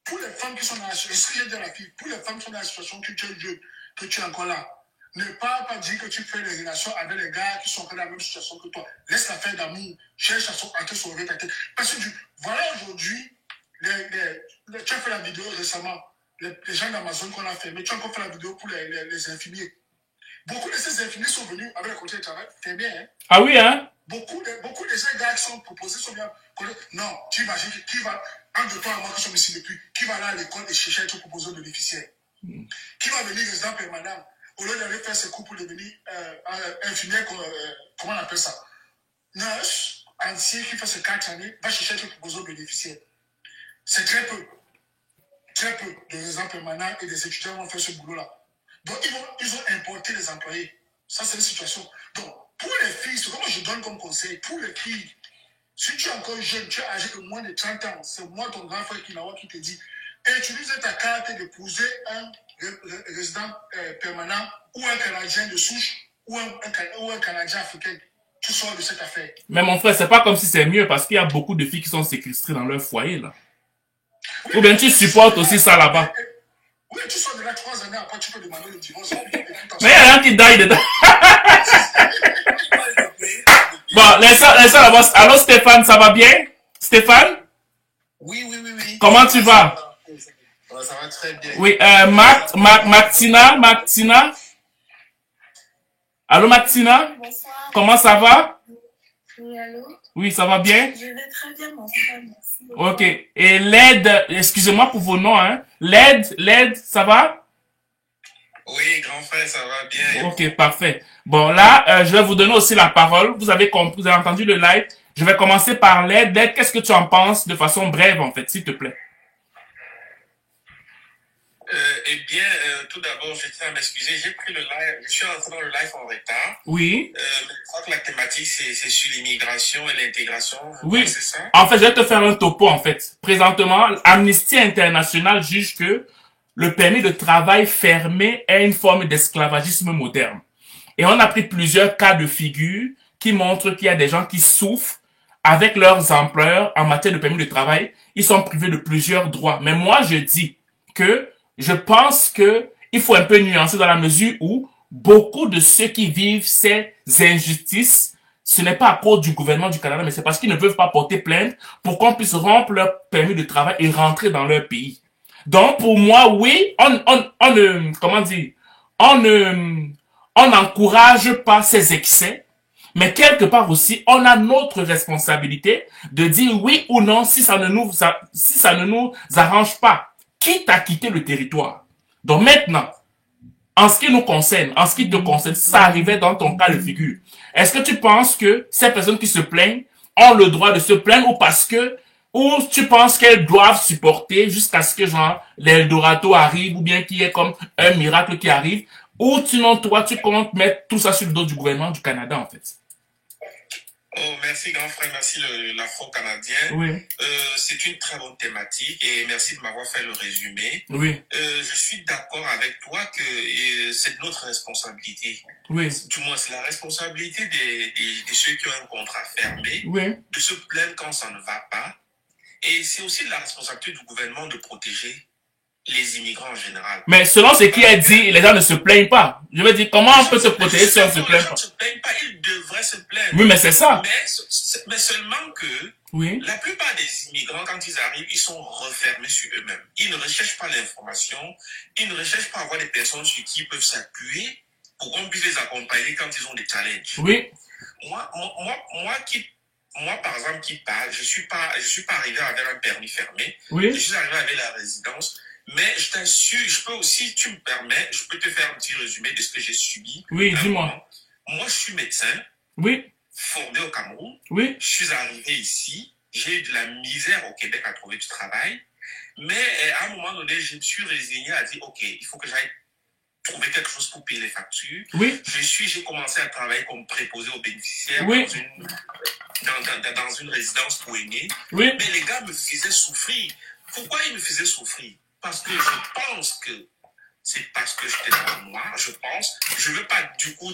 Speaker 2: Pour les femmes qui sont dans la situation, j'ai dit à la fille, pour les femmes qui sont dans la situation que tu es jeune, que tu es encore là, ne pas dire que tu fais des relations avec les gars qui sont dans la même situation que toi. Laisse la faire d'amour, cherche à te sauver ta tête. Parce que voilà aujourd'hui, tu as fait la vidéo récemment, les gens d'Amazon qu'on a fait, mais tu as encore fait la vidéo pour les infirmiers. Beaucoup de ces infirmiers sont venus avec le côté de travail, c'est bien, hein?
Speaker 1: Ah oui, hein?
Speaker 2: Beaucoup de ces gars qui sont proposés sont bien. Non, tu imagines qui va, entre toi et moi qui sommes ici depuis, qui va aller à l'école et chercher à être proposeur bénéficiaire? Qui va venir résident permanent au lieu d'aller faire ses cours pour devenir infirmière, comment on appelle ça? Nurse, entier qui fait ses 4 années, va chercher à être proposeur bénéficiaire. C'est très peu. Très peu de résidents permanents et des étudiants vont faire ce boulot-là. Donc, ils ont importé les employés. Ça, c'est la situation. Donc, pour les filles, c'est comme je donne comme conseil, pour les filles, si tu es encore jeune, tu es âgé de moins de 30 ans, c'est moi, ton grand frère qui te dit, utilise ta carte d'épouser un résident permanent ou un Canadien de souche ou un Canadien africain. Tu sors de cette affaire.
Speaker 1: Mais mon frère, c'est pas comme si c'est mieux parce qu'il y a beaucoup de filles qui sont séquestrées dans leur foyer, là.
Speaker 2: Oui,
Speaker 1: ou bien tu supportes aussi ça là-bas.
Speaker 2: Oui, tu sors de là 3 années après, tu peux demander le divorce.
Speaker 1: Mais il y a rien qui die dedans. Bon, laisse ça là-bas. Allô Stéphane, ça va bien? Stéphane?
Speaker 3: Oui.
Speaker 1: Comment tu vas?
Speaker 3: Ça va très bien.
Speaker 1: Oui, Martina? Allô Martina?
Speaker 4: Bonsoir.
Speaker 1: Comment ça va?
Speaker 4: Oui, allô?
Speaker 1: Oui, ça va bien?
Speaker 4: Je vais très bien, mon frère, merci.
Speaker 1: Ok. Et l'aide, excusez-moi pour vos noms, hein. L'aide, ça va?
Speaker 3: Oui, grand frère, ça va bien.
Speaker 1: Ok, parfait. Bon, là, je vais vous donner aussi la parole. Vous avez compris, vous avez entendu le live. Je vais commencer par l'aide. L'aide, qu'est-ce que tu en penses de façon brève, en fait, s'il te plaît?
Speaker 3: Eh bien, tout d'abord, je tiens à m'excuser. J'ai pris le live, je suis rentré dans le live en retard.
Speaker 1: Oui.
Speaker 3: Je crois que la thématique, c'est sur l'immigration et l'intégration.
Speaker 1: Oui.
Speaker 3: C'est ça?
Speaker 1: En fait, je vais te faire un topo, en fait. Présentement, Amnesty International juge que le permis de travail fermé est une forme d'esclavagisme moderne. Et on a pris plusieurs cas de figure qui montrent qu'il y a des gens qui souffrent avec leurs employeurs en matière de permis de travail. Ils sont privés de plusieurs droits. Mais moi, je dis que je pense que il faut un peu nuancer dans la mesure où beaucoup de ceux qui vivent ces injustices, ce n'est pas à cause du gouvernement du Canada, mais c'est parce qu'ils ne peuvent pas porter plainte pour qu'on puisse rompre leur permis de travail et rentrer dans leur pays. Donc, pour moi, oui, on n'encourage pas ces excès, mais quelque part aussi, on a notre responsabilité de dire oui ou non si ça ne nous arrange pas, quitte à quitter le territoire. Donc maintenant, En ce qui nous concerne, en ce qui te concerne, ça arrivait dans ton cas de figure. Est-ce que tu penses que ces personnes qui se plaignent ont le droit de se plaindre ou tu penses qu'elles doivent supporter jusqu'à ce que genre l'Eldorado arrive ou bien qu'il y ait comme un miracle qui arrive ou sinon toi tu comptes mettre tout ça sur le dos du gouvernement du Canada en fait?
Speaker 3: Oh, merci grand frère, merci l'Afro-Canadien.
Speaker 1: Oui.
Speaker 3: C'est une très bonne thématique et merci de m'avoir fait le résumé.
Speaker 1: Oui.
Speaker 3: Je suis d'accord avec toi que c'est notre responsabilité.
Speaker 1: Oui.
Speaker 3: Du moins, c'est la responsabilité de ceux qui ont un contrat fermé,
Speaker 1: Oui.
Speaker 3: de se plaindre quand ça ne va pas. Et c'est aussi la responsabilité du gouvernement de protéger les immigrants en général.
Speaker 1: Mais selon ce qui est dit, les gens ne se plaignent pas. Je veux dire, comment on peut se protéger si on ne se plaint pas?
Speaker 3: Les gens ne se plaignent pas, ils devraient se plaindre.
Speaker 1: Oui, mais c'est ça.
Speaker 3: Mais seulement que
Speaker 1: oui.
Speaker 3: La plupart des immigrants, quand ils arrivent, ils sont refermés sur eux-mêmes. Ils ne recherchent pas l'information, ils ne recherchent pas avoir des personnes sur qui ils peuvent s'appuyer pour qu'on puisse les accompagner quand ils ont des challenges.
Speaker 1: Oui.
Speaker 3: Moi, par exemple, qui parle, je suis pas arrivé avec un permis fermé.
Speaker 1: Oui.
Speaker 3: Je suis arrivé avec la résidence. Mais je t'assure, je peux aussi, tu me permets, je peux te faire un petit résumé de ce que j'ai subi.
Speaker 1: Oui, dis-moi.
Speaker 3: Moi, je suis médecin.
Speaker 1: Oui.
Speaker 3: Formé au Cameroun.
Speaker 1: Oui.
Speaker 3: Je suis arrivé ici. J'ai eu de la misère au Québec à trouver du travail. Mais à un moment donné, je me suis résigné à dire, OK, il faut que j'aille trouver quelque chose pour payer les factures.
Speaker 1: Oui.
Speaker 3: J'ai commencé à travailler comme préposé aux bénéficiaires
Speaker 1: oui.
Speaker 3: dans une résidence pour aînés.
Speaker 1: Oui.
Speaker 3: Mais les gars me faisaient souffrir. Pourquoi ils me faisaient souffrir? Parce que je pense que c'est parce que j'étais dans moi, je pense. Je veux pas, du coup,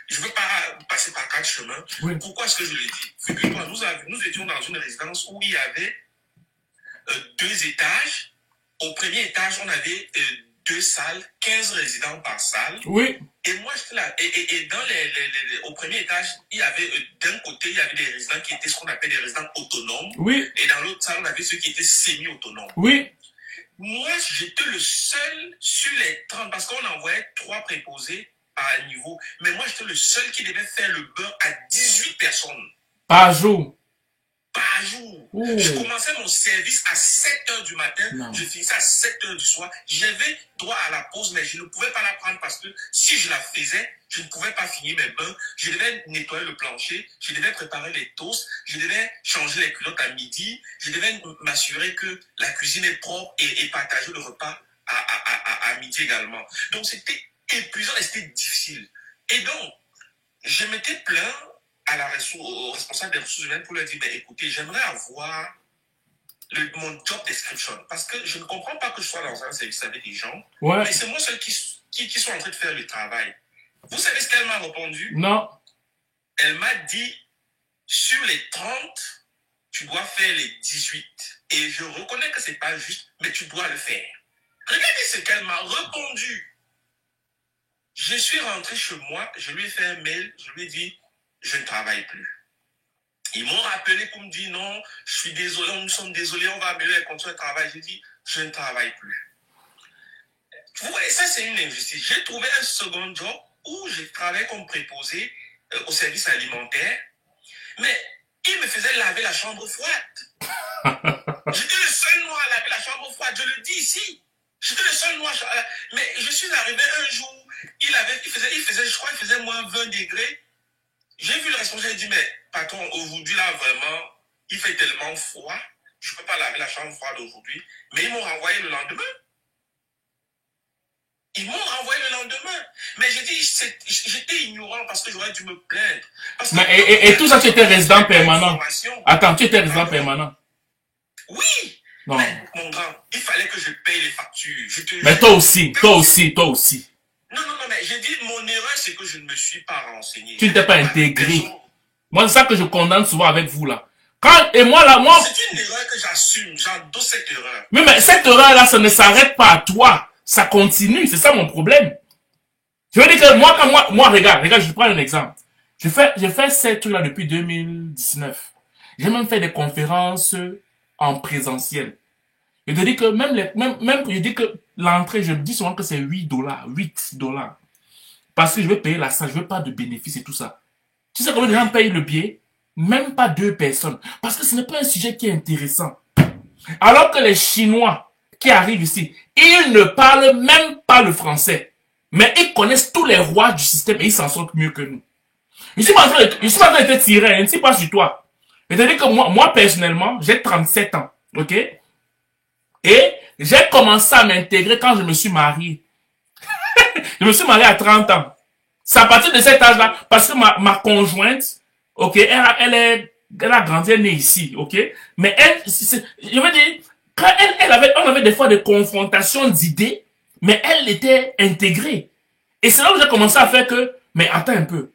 Speaker 3: je veux pas passer par quatre chemins.
Speaker 1: Oui.
Speaker 3: Pourquoi est-ce que je le dis? Figure-toi, nous étions dans une résidence où il y avait 2 étages. Au premier étage, on avait 2 salles, 15 résidents par salle.
Speaker 1: Oui.
Speaker 3: Et moi, j'étais là. Et dans au premier étage, il y avait, d'un côté, il y avait des résidents qui étaient ce qu'on appelle des résidents autonomes.
Speaker 1: Oui.
Speaker 3: Et dans l'autre salle, on avait ceux qui étaient semi-autonomes.
Speaker 1: Oui.
Speaker 3: Moi, j'étais le seul sur les 30, parce qu'on envoyait 3 préposés par niveau. Mais moi, j'étais le seul qui devait faire le beurre à 18 personnes.
Speaker 1: Par jour.
Speaker 3: Par jour.
Speaker 1: Ouh.
Speaker 3: Je commençais mon service à 7h du matin.
Speaker 1: Non.
Speaker 3: Je finissais à 7h du soir. J'avais droit à la pause, mais je ne pouvais pas la prendre parce que si je la faisais, je ne pouvais pas finir mes bains. Je devais nettoyer le plancher. Je devais préparer les toasts. Je devais changer les culottes à midi. Je devais m'assurer que la cuisine est propre et partager le repas à midi également. Donc, c'était épuisant et c'était difficile. Et donc, je m'étais plaint au responsable des ressources humaines pour lui dire, écoutez, j'aimerais avoir mon job description, parce que je ne comprends pas que je sois dans un service avec des gens,
Speaker 1: ouais.
Speaker 3: Mais c'est moi seul qui sont en train de faire le travail. Vous savez ce qu'elle m'a répondu?
Speaker 1: Non.
Speaker 3: Elle m'a dit, sur les 30, tu dois faire les 18. Et je reconnais que c'est pas juste, mais tu dois le faire. Regardez ce qu'elle m'a répondu. Je suis rentré chez moi, je lui ai fait un mail, je lui ai dit, je ne travaille plus. Ils m'ont rappelé pour me dire non, je suis désolé, nous sommes désolés, on va améliorer les conditions de travail. J'ai dit, je ne travaille plus. Vous voyez, ça c'est une injustice. J'ai trouvé un second job où je travaillais comme préposé au service alimentaire, mais il me faisait laver la chambre froide. J'étais le seul noir à laver la chambre froide, je le dis ici. J'étais le seul noir. Mais je suis arrivé un jour, il faisait, je crois, il faisait moins 20 degrés. J'ai vu le responsable, j'ai dit, mais patron, aujourd'hui, là, vraiment, il fait tellement froid, je ne peux pas laver la chambre froide aujourd'hui. Mais ils m'ont renvoyé le lendemain. Mais j'ai dit, j'étais ignorant parce que j'aurais dû me plaindre.
Speaker 1: Mais, et tout ça, tu étais résident permanent. Attends, tu étais résident permanent.
Speaker 3: Oui.
Speaker 1: Non.
Speaker 3: Mais, mon grand, il fallait que je paye les factures.
Speaker 1: Mais toi aussi.
Speaker 3: Non, mais j'ai dit, mon erreur, c'est que je ne me suis pas renseigné.
Speaker 1: Tu ne t'es pas intégré. Moi, c'est ça que je condamne souvent avec vous, là. C'est
Speaker 3: une erreur que j'assume, j'endosse cette erreur.
Speaker 1: Mais cette erreur-là, ça ne s'arrête pas à toi. Ça continue, c'est ça mon problème. Je veux dire que moi, regarde, je prends un exemple. J'ai fait ces trucs-là depuis 2019. J'ai même fait des conférences en présentiel. Je te dis que je dis que l'entrée, je me dis souvent que c'est $8. Parce que je vais payer la salle, je veux pas de bénéfices et tout ça. Tu sais combien de gens payent le billet? Même pas 2 personnes. Parce que ce n'est pas un sujet qui est intéressant. Alors que les Chinois qui arrivent ici, ils ne parlent même pas le français. Mais ils connaissent tous les rois du système et ils s'en sortent mieux que nous. Je suis pas en train de te tirer, je ne suis pas sur toi. C'est-à-dire que moi personnellement, j'ai 37 ans, ok? Et j'ai commencé à m'intégrer quand je me suis marié. Je me suis marié à 30 ans. C'est à partir de cet âge-là, parce que ma conjointe, ok, elle a grandi, elle est née ici, ok? Mais elle, je veux dire, quand on avait des fois des confrontations d'idées, mais elle était intégrée. Et c'est là où j'ai commencé à faire que, mais attends un peu.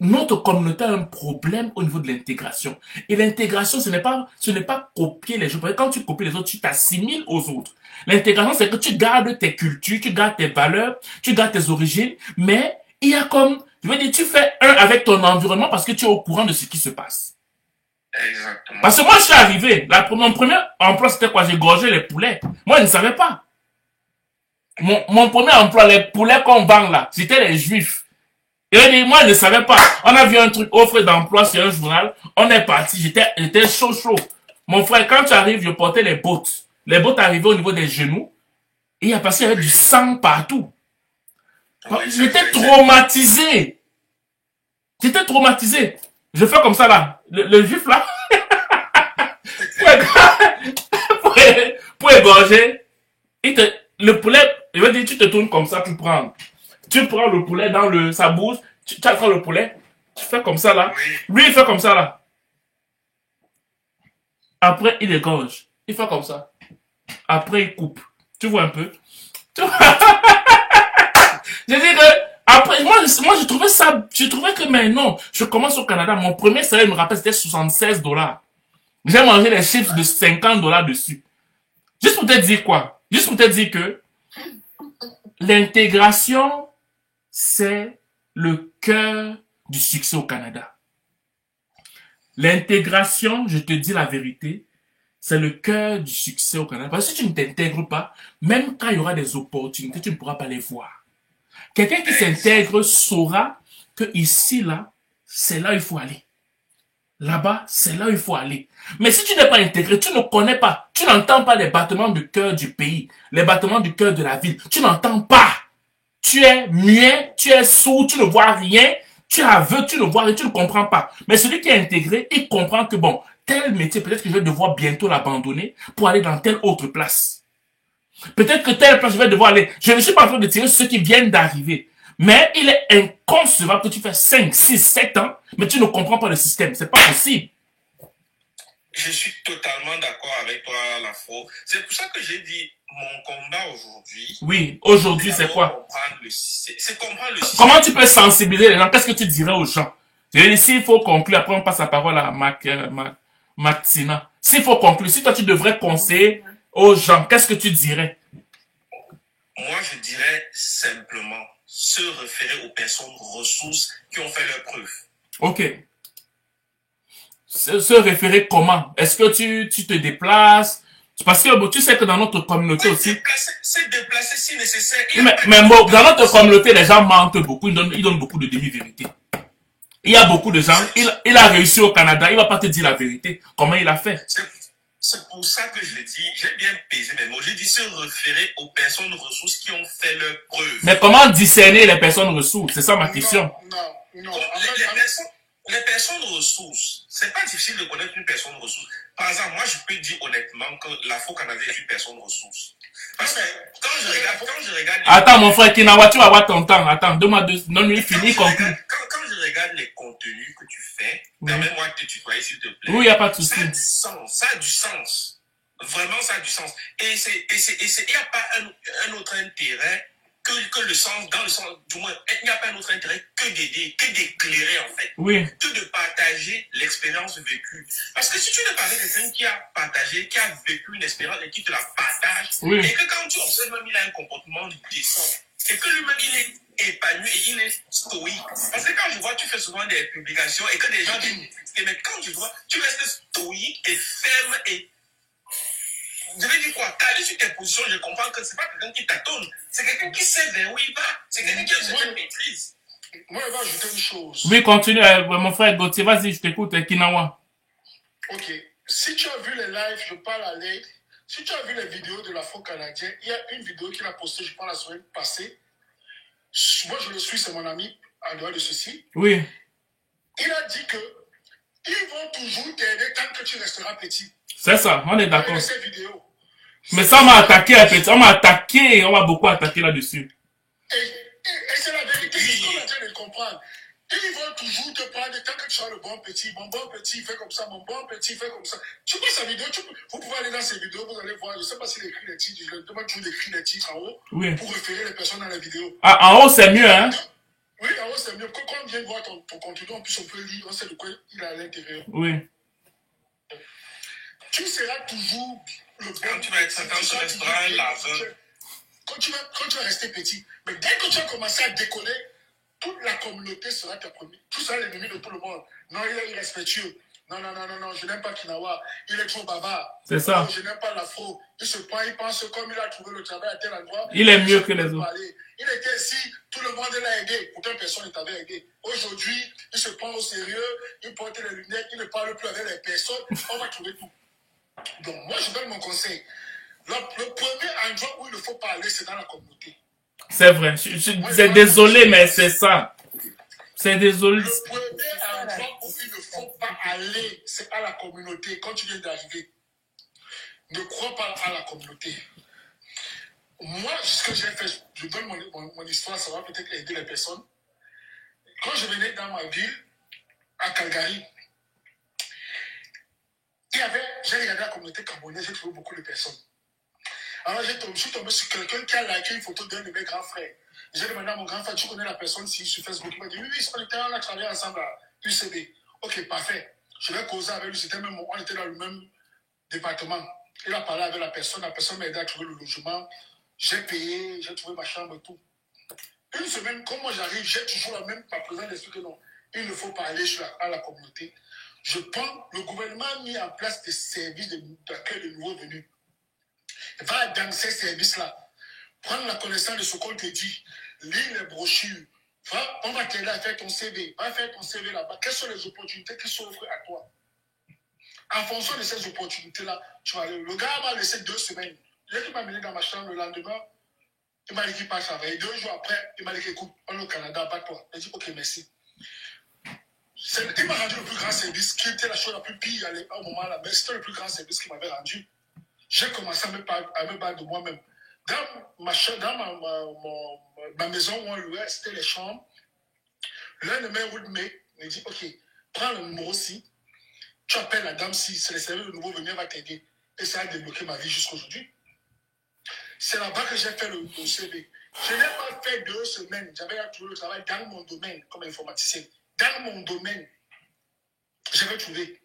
Speaker 1: Notre communauté a un problème au niveau de l'intégration. Et l'intégration, ce n'est pas copier les autres. Parce que quand tu copies les autres, tu t'assimiles aux autres. L'intégration, c'est que tu gardes tes cultures, tu gardes tes valeurs, tu gardes tes origines, mais il y a comme, je veux dire, tu fais un avec ton environnement parce que tu es au courant de ce qui se passe.
Speaker 3: Exactement.
Speaker 1: Parce que moi, je suis arrivé, mon premier emploi, c'était quoi? J'ai gorgé les poulets. Moi, je ne savais pas. Mon premier emploi, les poulets qu'on vend là, c'était les juifs. Et moi, je ne savais pas. On a vu un truc, offre d'emploi sur un journal. On est parti. J'étais chaud. Mon frère, quand tu arrives, je portais les bottes. Les bottes arrivaient au niveau des genoux. Et il y a passé avec du sang partout. J'étais traumatisé. Je fais comme ça là. Le juif là. pour égorger. Le poulet, je veux dire, tu te tournes comme ça, tu prends le poulet dans sa bouche, tu attrapes le poulet, tu fais comme ça là. Lui, il fait comme ça là. Après, il égorge. Il fait comme ça. Après, il coupe. Tu vois un peu? Je dis que, après, moi, je trouvais que, mais non, je commence au Canada, mon premier salaire, je me rappelle, c'était 76 $. J'ai mangé les chips de 50 $ dessus. Juste pour te dire quoi? Juste pour te dire que l'intégration, c'est le cœur du succès au Canada. L'intégration, je te dis la vérité, c'est le cœur du succès au Canada. Parce que si tu ne t'intègres pas, même quand il y aura des opportunités, tu ne pourras pas les voir. Quelqu'un qui s'intègre saura que ici, là, c'est là où il faut aller. Là-bas, c'est là où il faut aller. Mais si tu n'es pas intégré, tu ne connais pas, tu n'entends pas les battements du cœur du pays, les battements du cœur de la ville. Tu n'entends pas. Tu es muet, tu es sourd, tu ne vois rien, tu es aveugle, tu ne vois rien, tu ne comprends pas. Mais celui qui est intégré, il comprend que bon, tel métier, peut-être que je vais devoir bientôt l'abandonner pour aller dans telle autre place. Peut-être que telle place, je vais devoir aller. Je ne suis pas en train de tirer ceux qui viennent d'arriver. Mais il est inconcevable que tu fais 5, 6, 7 ans, mais tu ne comprends pas le système. C'est pas possible.
Speaker 3: Je suis totalement d'accord avec toi, Lafro. C'est pour ça que j'ai dit, mon combat aujourd'hui...
Speaker 1: Oui, aujourd'hui, c'est quoi?
Speaker 3: C'est comprendre le système.
Speaker 1: Comment tu peux sensibiliser les gens? Qu'est-ce que tu dirais aux gens? Ici, il faut conclure. Après, on passe la parole à Maxina. S'il faut conclure, si toi, tu devrais conseiller aux gens, qu'est-ce que tu dirais?
Speaker 3: Moi, je dirais simplement se référer aux personnes ressources qui ont fait leurs preuves.
Speaker 1: Ok. Se référer comment? Est-ce que tu te déplaces? Parce que bon, tu sais que dans notre communauté aussi...
Speaker 3: Se déplacer si nécessaire.
Speaker 1: Mais bon, dans notre communauté, les gens mentent beaucoup. Ils donnent beaucoup de demi-vérités. Il y a beaucoup de gens. Il a réussi au Canada. Il va pas te dire la vérité. Comment il a fait?
Speaker 3: C'est pour ça que je dis, j'ai bien pesé mes mots. J'ai dit se référer aux personnes ressources qui ont fait leurs preuves.
Speaker 1: Mais comment discerner les personnes ressources? C'est ça ma question.
Speaker 3: Non. Les personnes ressources, c'est pas difficile de connaître une personne ressource. Par exemple, moi, je peux dire honnêtement que l'Afro canadien est une personne ressource. Parce que quand je regarde...
Speaker 1: Attends, mon frère Kinawa, tu vas avoir ton temps. Attends, donne-lui fini, conclue.
Speaker 3: Quand je regarde les contenus que tu fais, permets-moi de te tutoyer, s'il te plaît.
Speaker 1: Oui, il n'y a pas de souci.
Speaker 3: Ça a du sens. Vraiment, ça a du sens. Et il n'y a pas un autre intérêt que le sens, dans le sens, du moins, il n'y a pas un autre intérêt que d'aider, que d'éclairer, en fait.
Speaker 1: Oui.
Speaker 3: Que de partager l'expérience vécue. Parce que si tu ne parles de quelqu'un qui a partagé, qui a vécu une expérience et qui te la partage, et que quand tu observes même, il a un comportement décent, et que lui-même, il est épanoui et il est stoïque. Parce que quand je vois, tu fais souvent des publications et que des gens viennent critiquer, mais quand je vois, tu restes stoïque et ferme et je vais dire quoi? Calé sur tes positions, je comprends que c'est pas quelqu'un qui tâtonne. C'est quelqu'un qui sait vers où il va. C'est quelqu'un qui a une certaine maîtrise.
Speaker 2: Moi, je vais ajouter une chose.
Speaker 1: Oui, continue, mon frère Gauthier. Vas-y, je t'écoute, Kinawa.
Speaker 2: Ok. Si tu as vu les lives, je parle à l'aide. Si tu as vu les vidéos de l'Afro-Canadien, il y a une vidéo qu'il a postée, je pense, la semaine passée. Moi, je le suis, c'est mon ami, en dehors de ceci.
Speaker 1: Oui.
Speaker 2: Il a dit que ils vont toujours t'aider tant que tu resteras petit.
Speaker 1: C'est ça, on est d'accord.
Speaker 2: Ces vidéos.
Speaker 1: Mais ça, on m'a attaqué un petit. On m'a attaqué, on m'a beaucoup attaqué là-dessus.
Speaker 2: Et c'est la vérité, c'est ce qu'on est en train de comprendre. Ils vont toujours te prendre tant que tu seras le bon petit. Mon bon petit fait comme ça, mon bon petit fait comme ça. Tu vois sa vidéo, vous pouvez aller dans ces vidéos, vous allez voir. Je ne sais pas s'il écrit les titres, je lui demande toujours d'écrire les titres en haut
Speaker 1: Oui.
Speaker 2: pour référer les personnes dans la vidéo.
Speaker 1: Ah, en haut, c'est mieux, hein?
Speaker 2: Oui, en haut, c'est mieux. Quand on vient voir ton contenu, en plus, on peut lire, on sait de quoi il est à l'intérieur.
Speaker 1: Oui.
Speaker 2: Tu seras toujours le bon.
Speaker 3: Quand tu vas être quand tu resteras là.
Speaker 2: Quand tu vas rester petit. Mais dès que tu vas commencer à décoller, toute la communauté sera ta première. Tout ça, l'ennemi de tout le monde. Non, il est irrespectueux. Non, je n'aime pas Kinawa. Il est trop bavard.
Speaker 1: C'est ça.
Speaker 2: Non, je n'aime pas l'afro. Il se prend, il pense comme il a trouvé le travail à tel endroit.
Speaker 1: Il est mieux que les autres.
Speaker 2: Il était ici, tout le monde l'a aidé. Pourtant, personne ne t'avait aidé. Aujourd'hui, il se prend au sérieux, il porte les lunettes, il ne parle plus avec les personnes. On va trouver tout. Donc, moi, je donne mon conseil. Le premier endroit où il ne faut pas aller, c'est dans la communauté.
Speaker 1: C'est vrai. C'est désolé, mais c'est ça. C'est désolé.
Speaker 2: Le premier endroit où il ne faut pas aller, c'est à la communauté. Quand tu viens d'arriver, ne crois pas à la communauté. Moi, ce que j'ai fait, je donne mon histoire, ça va peut-être aider les personnes. Quand je venais dans ma ville, à Calgary, j'ai regardé la communauté camerounaise, j'ai trouvé beaucoup de personnes. Alors, je suis tombé sur quelqu'un qui a liké une photo d'un de mes grands frères. J'ai demandé à mon grand frère, tu connais la personne sur Facebook? Il m'a dit, oui, on a travaillé ensemble à UCB. Ok, parfait. Je vais causer avec lui, on était dans le même département. Il a parlé avec la personne m'a aidé à trouver le logement. J'ai payé, j'ai trouvé ma chambre et tout. Une semaine, comme moi j'arrive, j'ai toujours ma présence d'esprit que non, il ne faut pas aller à la communauté. Je pense, le gouvernement a mis en place des services d'accueil de nouveaux venus. Va dans ces services-là, prendre la connaissance de ce qu'on te dit, lis les brochures, on va t'aider à faire ton CV, va faire ton CV là-bas. Quelles sont les opportunités qui s'offrent à toi? En fonction de ces opportunités-là, tu vas aller. Le gars m'a laissé 2 semaines. Il m'a mené dans ma chambre le lendemain. Il m'a dit qu'il part travailler. 2 jours après, il m'a dit écoute, on est au Canada, bats-toi. J'ai dit ok, merci. Il m'a rendu le plus grand service, qui était la chose la plus pire au moment-là, mais c'était le plus grand service qu'il m'avait rendu. J'ai commencé à me battre de moi-même. Dans ma maison où on louait, c'était les chambres. L'un de mes roommates me dit ok, prends le numéro 6. Tu appelles la dame si c'est le service de nouveau venir va t'aider. Et ça a débloqué ma vie jusqu'à aujourd'hui. C'est là-bas que j'ai fait le CV. Je n'ai pas fait 2 semaines. J'avais trouvé le travail dans mon domaine comme informaticien. Dans mon domaine, j'avais trouvé.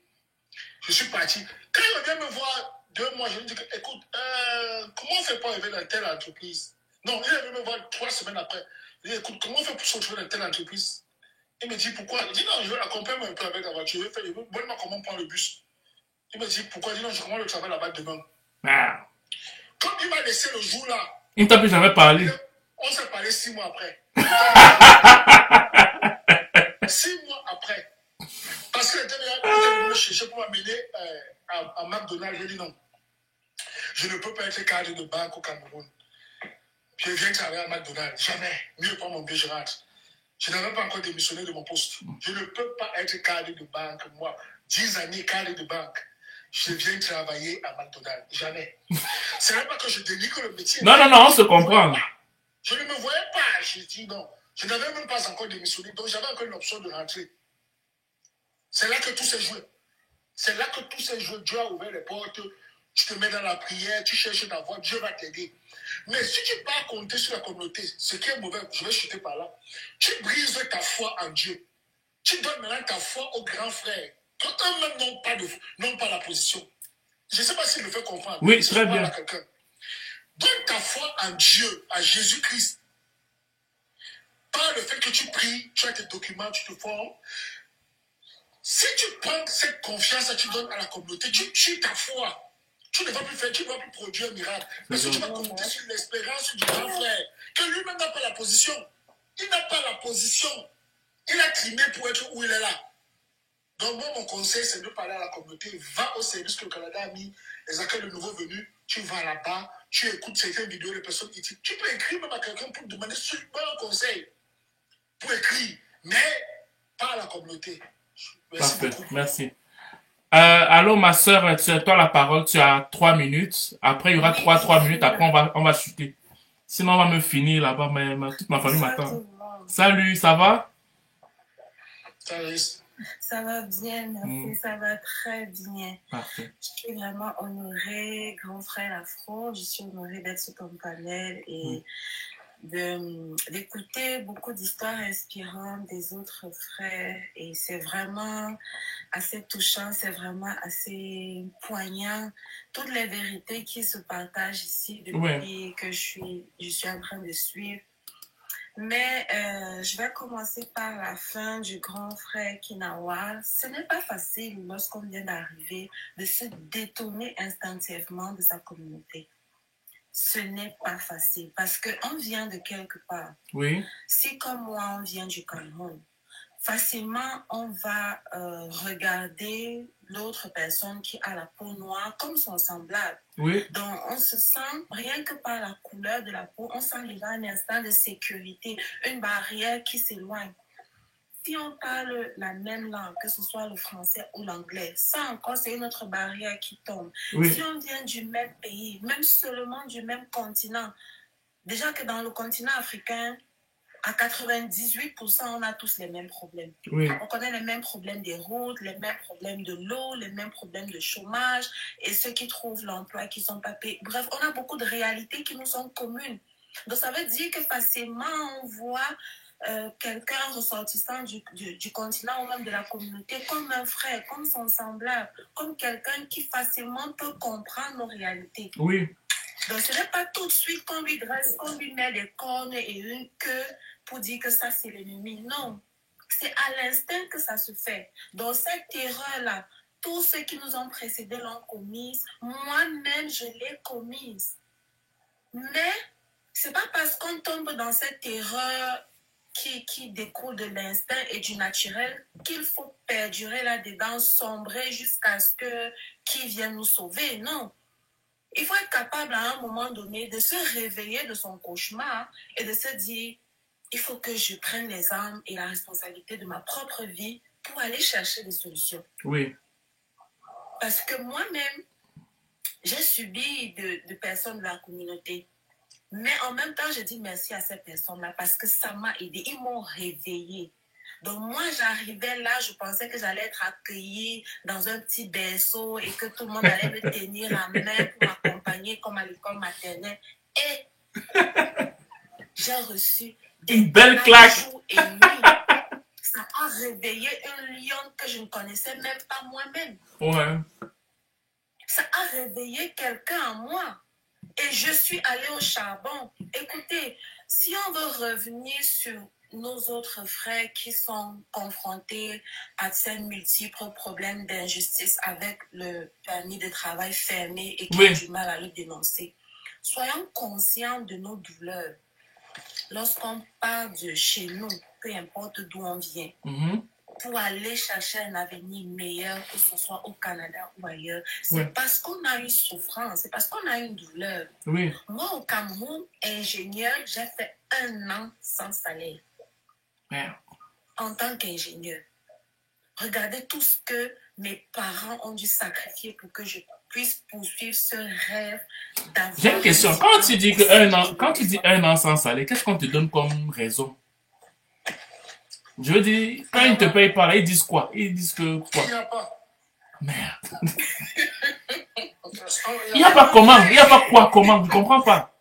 Speaker 2: Je suis parti. Quand il vient me voir 2 mois, je lui dis écoute, comment on fait pour arriver dans telle entreprise? Non, il est venu me voir 3 semaines après. Il dit écoute, comment on fait pour se retrouver dans telle entreprise? Il me dit pourquoi? Il dit non, je vais l'accompagner un peu avec la voiture. Je vais voir comment on prend le bus. Il me dit pourquoi? Il dit non, je commence le travail là-bas demain.
Speaker 1: Ah.
Speaker 2: Quand il m'a laissé le jour-là,
Speaker 1: il ne t'a plus jamais parlé.
Speaker 2: On s'est parlé 6 mois après. 6 mois après. Parce qu'il était venu me chercher pour m'amener à McDonald's. J'ai dit non. Je ne peux pas être cadre de banque au Cameroun. Je viens travailler à McDonald's. Jamais. Mieux pas mon billet, je rentre. Je n'avais pas encore démissionné de mon poste. Je ne peux pas être cadre de banque, moi. 10 années cadre de banque. Je viens travailler à McDonald's. Jamais. Ce n'est pas que je dénigre le métier.
Speaker 1: Non, on se comprend.
Speaker 2: Je ne me voyais pas. Je dis non. Je n'avais même pas encore démissionné. Donc j'avais encore une option de rentrer. C'est là que tout s'est joué. C'est là que tout s'est joué. Dieu a ouvert les portes. Tu te mets dans la prière. Tu cherches ta voie. Dieu va t'aider. Mais si tu pars compter sur la communauté, ce qui est mauvais, je vais chuter par là. Tu brises ta foi en Dieu. Tu donnes maintenant ta foi aux grands frères. Eux-mêmes n'ont pas la position. Je ne sais pas s'il me fait comprendre.
Speaker 1: Oui, très bien.
Speaker 2: Donne ta foi en Dieu, à Jésus-Christ. Par le fait que tu pries, tu as tes documents, tu te formes. Si tu prends cette confiance que tu donnes à la communauté, tu tues ta foi. Tu ne vas plus faire, tu ne vas plus produire un miracle. Parce que tu vas compter sur l'espérance du grand frère, que lui-même n'a pas la position. Il n'a pas la position. Il a trimé pour être où il est là. Donc, moi, mon conseil, c'est de parler à la communauté. Va au service que le Canada a mis, les accueils de nouveaux venus. Tu tu vas là-bas, tu écoutes certaines vidéos de personnes qui disent, tu peux écrire même à quelqu'un pour demander seulement un conseil. Pour écrire, mais pas à la communauté. Merci
Speaker 1: Parfait,
Speaker 2: beaucoup.
Speaker 1: merci. Allô, ma soeur, tu as toi la parole, tu as 3 minutes. Après, il y aura
Speaker 4: Oui,
Speaker 1: trois
Speaker 4: je
Speaker 1: minutes.
Speaker 4: suis
Speaker 1: Après,
Speaker 4: là.
Speaker 1: on va chuter. Sinon, on va me finir là-bas, mais toute ma famille
Speaker 4: Bonsoir tout
Speaker 1: m'attend.
Speaker 4: le monde.
Speaker 1: Salut, ça va?
Speaker 2: Ça reste.
Speaker 4: Ça va bien,
Speaker 1: Hmm,
Speaker 4: merci, ça va très bien.
Speaker 1: parfait.
Speaker 4: Je suis vraiment honorée, grand frère Afro. Je suis honorée d'être sur ton panel
Speaker 1: Hmm,
Speaker 4: et d'écouter beaucoup d'histoires inspirantes des autres frères. Et c'est vraiment assez touchant, c'est vraiment assez poignant. Toutes les vérités qui se partagent ici
Speaker 1: ouais,
Speaker 4: depuis que je suis en train de suivre. Mais je vais commencer par la fin du grand frère Kinawa. Ce n'est pas facile lorsqu'on vient d'arriver de se détourner instinctivement de sa communauté. Ce n'est pas facile parce qu'on vient de quelque part.
Speaker 1: oui,
Speaker 4: Si comme moi, on vient du Cameroun, facilement, on va regarder l'autre personne qui a la peau noire comme son semblable.
Speaker 1: oui,
Speaker 4: Donc, on se sent, rien que par la couleur de la peau, on sent déjà un instant de sécurité, une barrière qui s'éloigne. Si on parle la même langue, que ce soit le français ou l'anglais, ça encore, c'est une autre barrière qui tombe.
Speaker 1: oui,
Speaker 4: Si on vient du même pays, même seulement du même continent, déjà que dans le continent africain, à 98%, on a tous les mêmes problèmes.
Speaker 1: oui,
Speaker 4: On connaît les mêmes problèmes des routes, les mêmes problèmes de l'eau, les mêmes problèmes de chômage et ceux qui trouvent l'emploi qui sont pas payés. Bref, on a beaucoup de réalités qui nous sont communes. Donc, ça veut dire que facilement, on voit quelqu'un ressortissant du continent ou même de la communauté comme un frère, comme son semblable, comme quelqu'un qui facilement peut comprendre nos réalités.
Speaker 1: oui,
Speaker 4: Donc, ce n'est pas tout de suite qu'on lui dresse, qu'on lui met des cornes et une queue pour dire que ça, c'est l'ennemi. Non, c'est à l'instinct que ça se fait. Donc, cette erreur-là, tous ceux qui nous ont précédés l'ont commise. Moi-même, je l'ai commise. Mais c'est pas parce qu'on tombe dans cette erreur qui découle de l'instinct et du naturel qu'il faut perdurer là-dedans, sombrer jusqu'à ce que qui vienne nous sauver. Non. Il faut être capable à un moment donné de se réveiller de son cauchemar et de se dire, il faut que je prenne les armes et la responsabilité de ma propre vie pour aller chercher des solutions.
Speaker 1: oui,
Speaker 4: Parce que moi-même, j'ai subi de personnes de la communauté. Mais en même temps, je dis merci à ces personnes-là parce que ça m'a aidé. Ils m'ont réveillée. Donc moi, j'arrivais là, je pensais que j'allais être accueillie dans un petit berceau et que tout le monde allait me tenir la main pour m'accompagner comme à l'école maternelle. Et j'ai reçu
Speaker 1: une
Speaker 4: des
Speaker 1: belle
Speaker 4: claques
Speaker 1: claque.
Speaker 4: jour et nuit. Ça a réveillé un lion que je ne connaissais même pas moi-même.
Speaker 1: Ouais,
Speaker 4: Ça a réveillé quelqu'un en moi. Et je suis allée au charbon. Écoutez, si on veut revenir sur nos autres frères qui sont confrontés à ces multiples problèmes d'injustice avec le permis de travail fermé et qui
Speaker 1: oui,
Speaker 4: ont du mal à le dénoncer, soyons conscients de nos douleurs. Lorsqu'on part de chez nous, peu importe d'où on vient,
Speaker 1: mhm,
Speaker 4: pour aller chercher un avenir meilleur, que ce soit au Canada ou ailleurs, c'est
Speaker 1: ouais,
Speaker 4: parce qu'on a une souffrance, c'est parce qu'on a une douleur.
Speaker 1: oui,
Speaker 4: Moi, au Cameroun, ingénieur, j'ai fait 1 an sans salaire
Speaker 1: merde.
Speaker 4: en tant qu'ingénieur. Regardez tout ce que mes parents ont dû sacrifier pour que je puisse poursuivre ce rêve d'avoir
Speaker 1: J'ai une question.
Speaker 4: un
Speaker 1: Quand tu dis
Speaker 4: diplôme
Speaker 1: que un an,
Speaker 4: aussi
Speaker 1: quand tu dis
Speaker 4: élevé.
Speaker 1: 1 an sans salaire, qu'est-ce qu'on te donne comme raison? Je veux dire, quand ils ne te
Speaker 2: Alors,
Speaker 1: payent pas, là, ils disent quoi? Ils disent que quoi?
Speaker 2: il n'y a pas.
Speaker 1: Merde.
Speaker 2: Il
Speaker 1: Il
Speaker 2: n'y
Speaker 1: n'y
Speaker 2: a
Speaker 1: a pas
Speaker 2: pas.
Speaker 1: comment? Il n'y a pas quoi? Comment? Je ne comprends pas.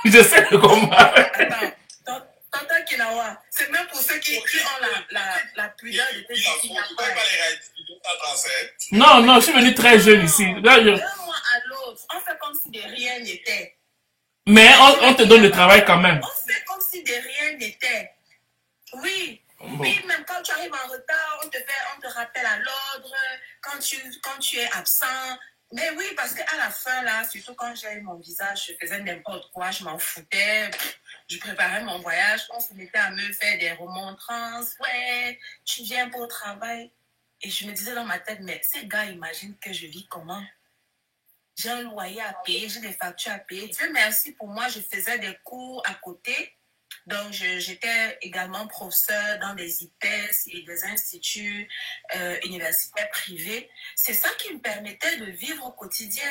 Speaker 1: J'essaie de comprendre.
Speaker 4: Attends, Tata Kinawa, c'est même pour ceux qui ont la pudeur de te dire qu'il n'y a
Speaker 3: Tu
Speaker 4: pas.
Speaker 3: peux pas les réactiver ta cancer.
Speaker 1: Non, non, je suis venu très jeune ici. Là,
Speaker 4: D'un mois à l'autre, on fait comme si de rien n'était.
Speaker 1: mais on te donne le travail quand même.
Speaker 4: On fait comme si de rien n'était. Oui.
Speaker 1: Bon.
Speaker 4: Puis même quand tu arrives en retard, on te rappelle à l'ordre. Quand tu es absent. Mais oui, parce qu'à la fin, là, surtout quand j'ai eu mon visage, je faisais n'importe quoi, je m'en foutais. Je préparais mon voyage, on se mettait à me faire des remontrances. Ouais, tu viens pour le travail. Et je me disais dans ma tête, mais ces gars imaginent que je vis comment? j'ai un loyer à payer, j'ai des factures à payer. Dieu merci, pour moi, je faisais des cours à côté. Donc, j'étais également professeur dans des IPES et des instituts universitaires privés. C'est ça qui me permettait de vivre au quotidien.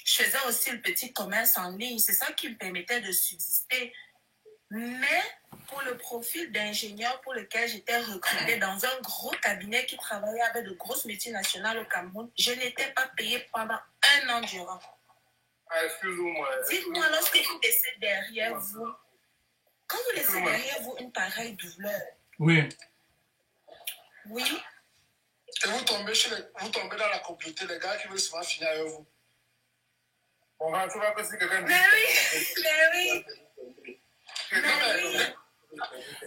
Speaker 4: Je faisais aussi le petit commerce en ligne. C'est ça qui me permettait de subsister. Mais pour le profil d'ingénieur pour lequel j'étais recrutée dans un gros cabinet qui travaillait avec de grosses multinationales au Cameroun, je n'étais pas payée pendant 1 an durant.
Speaker 3: Excusez-moi.
Speaker 4: Dites-moi, lorsque vous laissez derrière vous, quand vous laissez derrière vous une pareille douleur,
Speaker 1: Oui.
Speaker 4: oui,
Speaker 2: Et vous tombez dans la communauté, les gars qui veulent souvent finir avec vous.
Speaker 3: Bon, tu vas passer quelqu'un de...
Speaker 4: mais oui.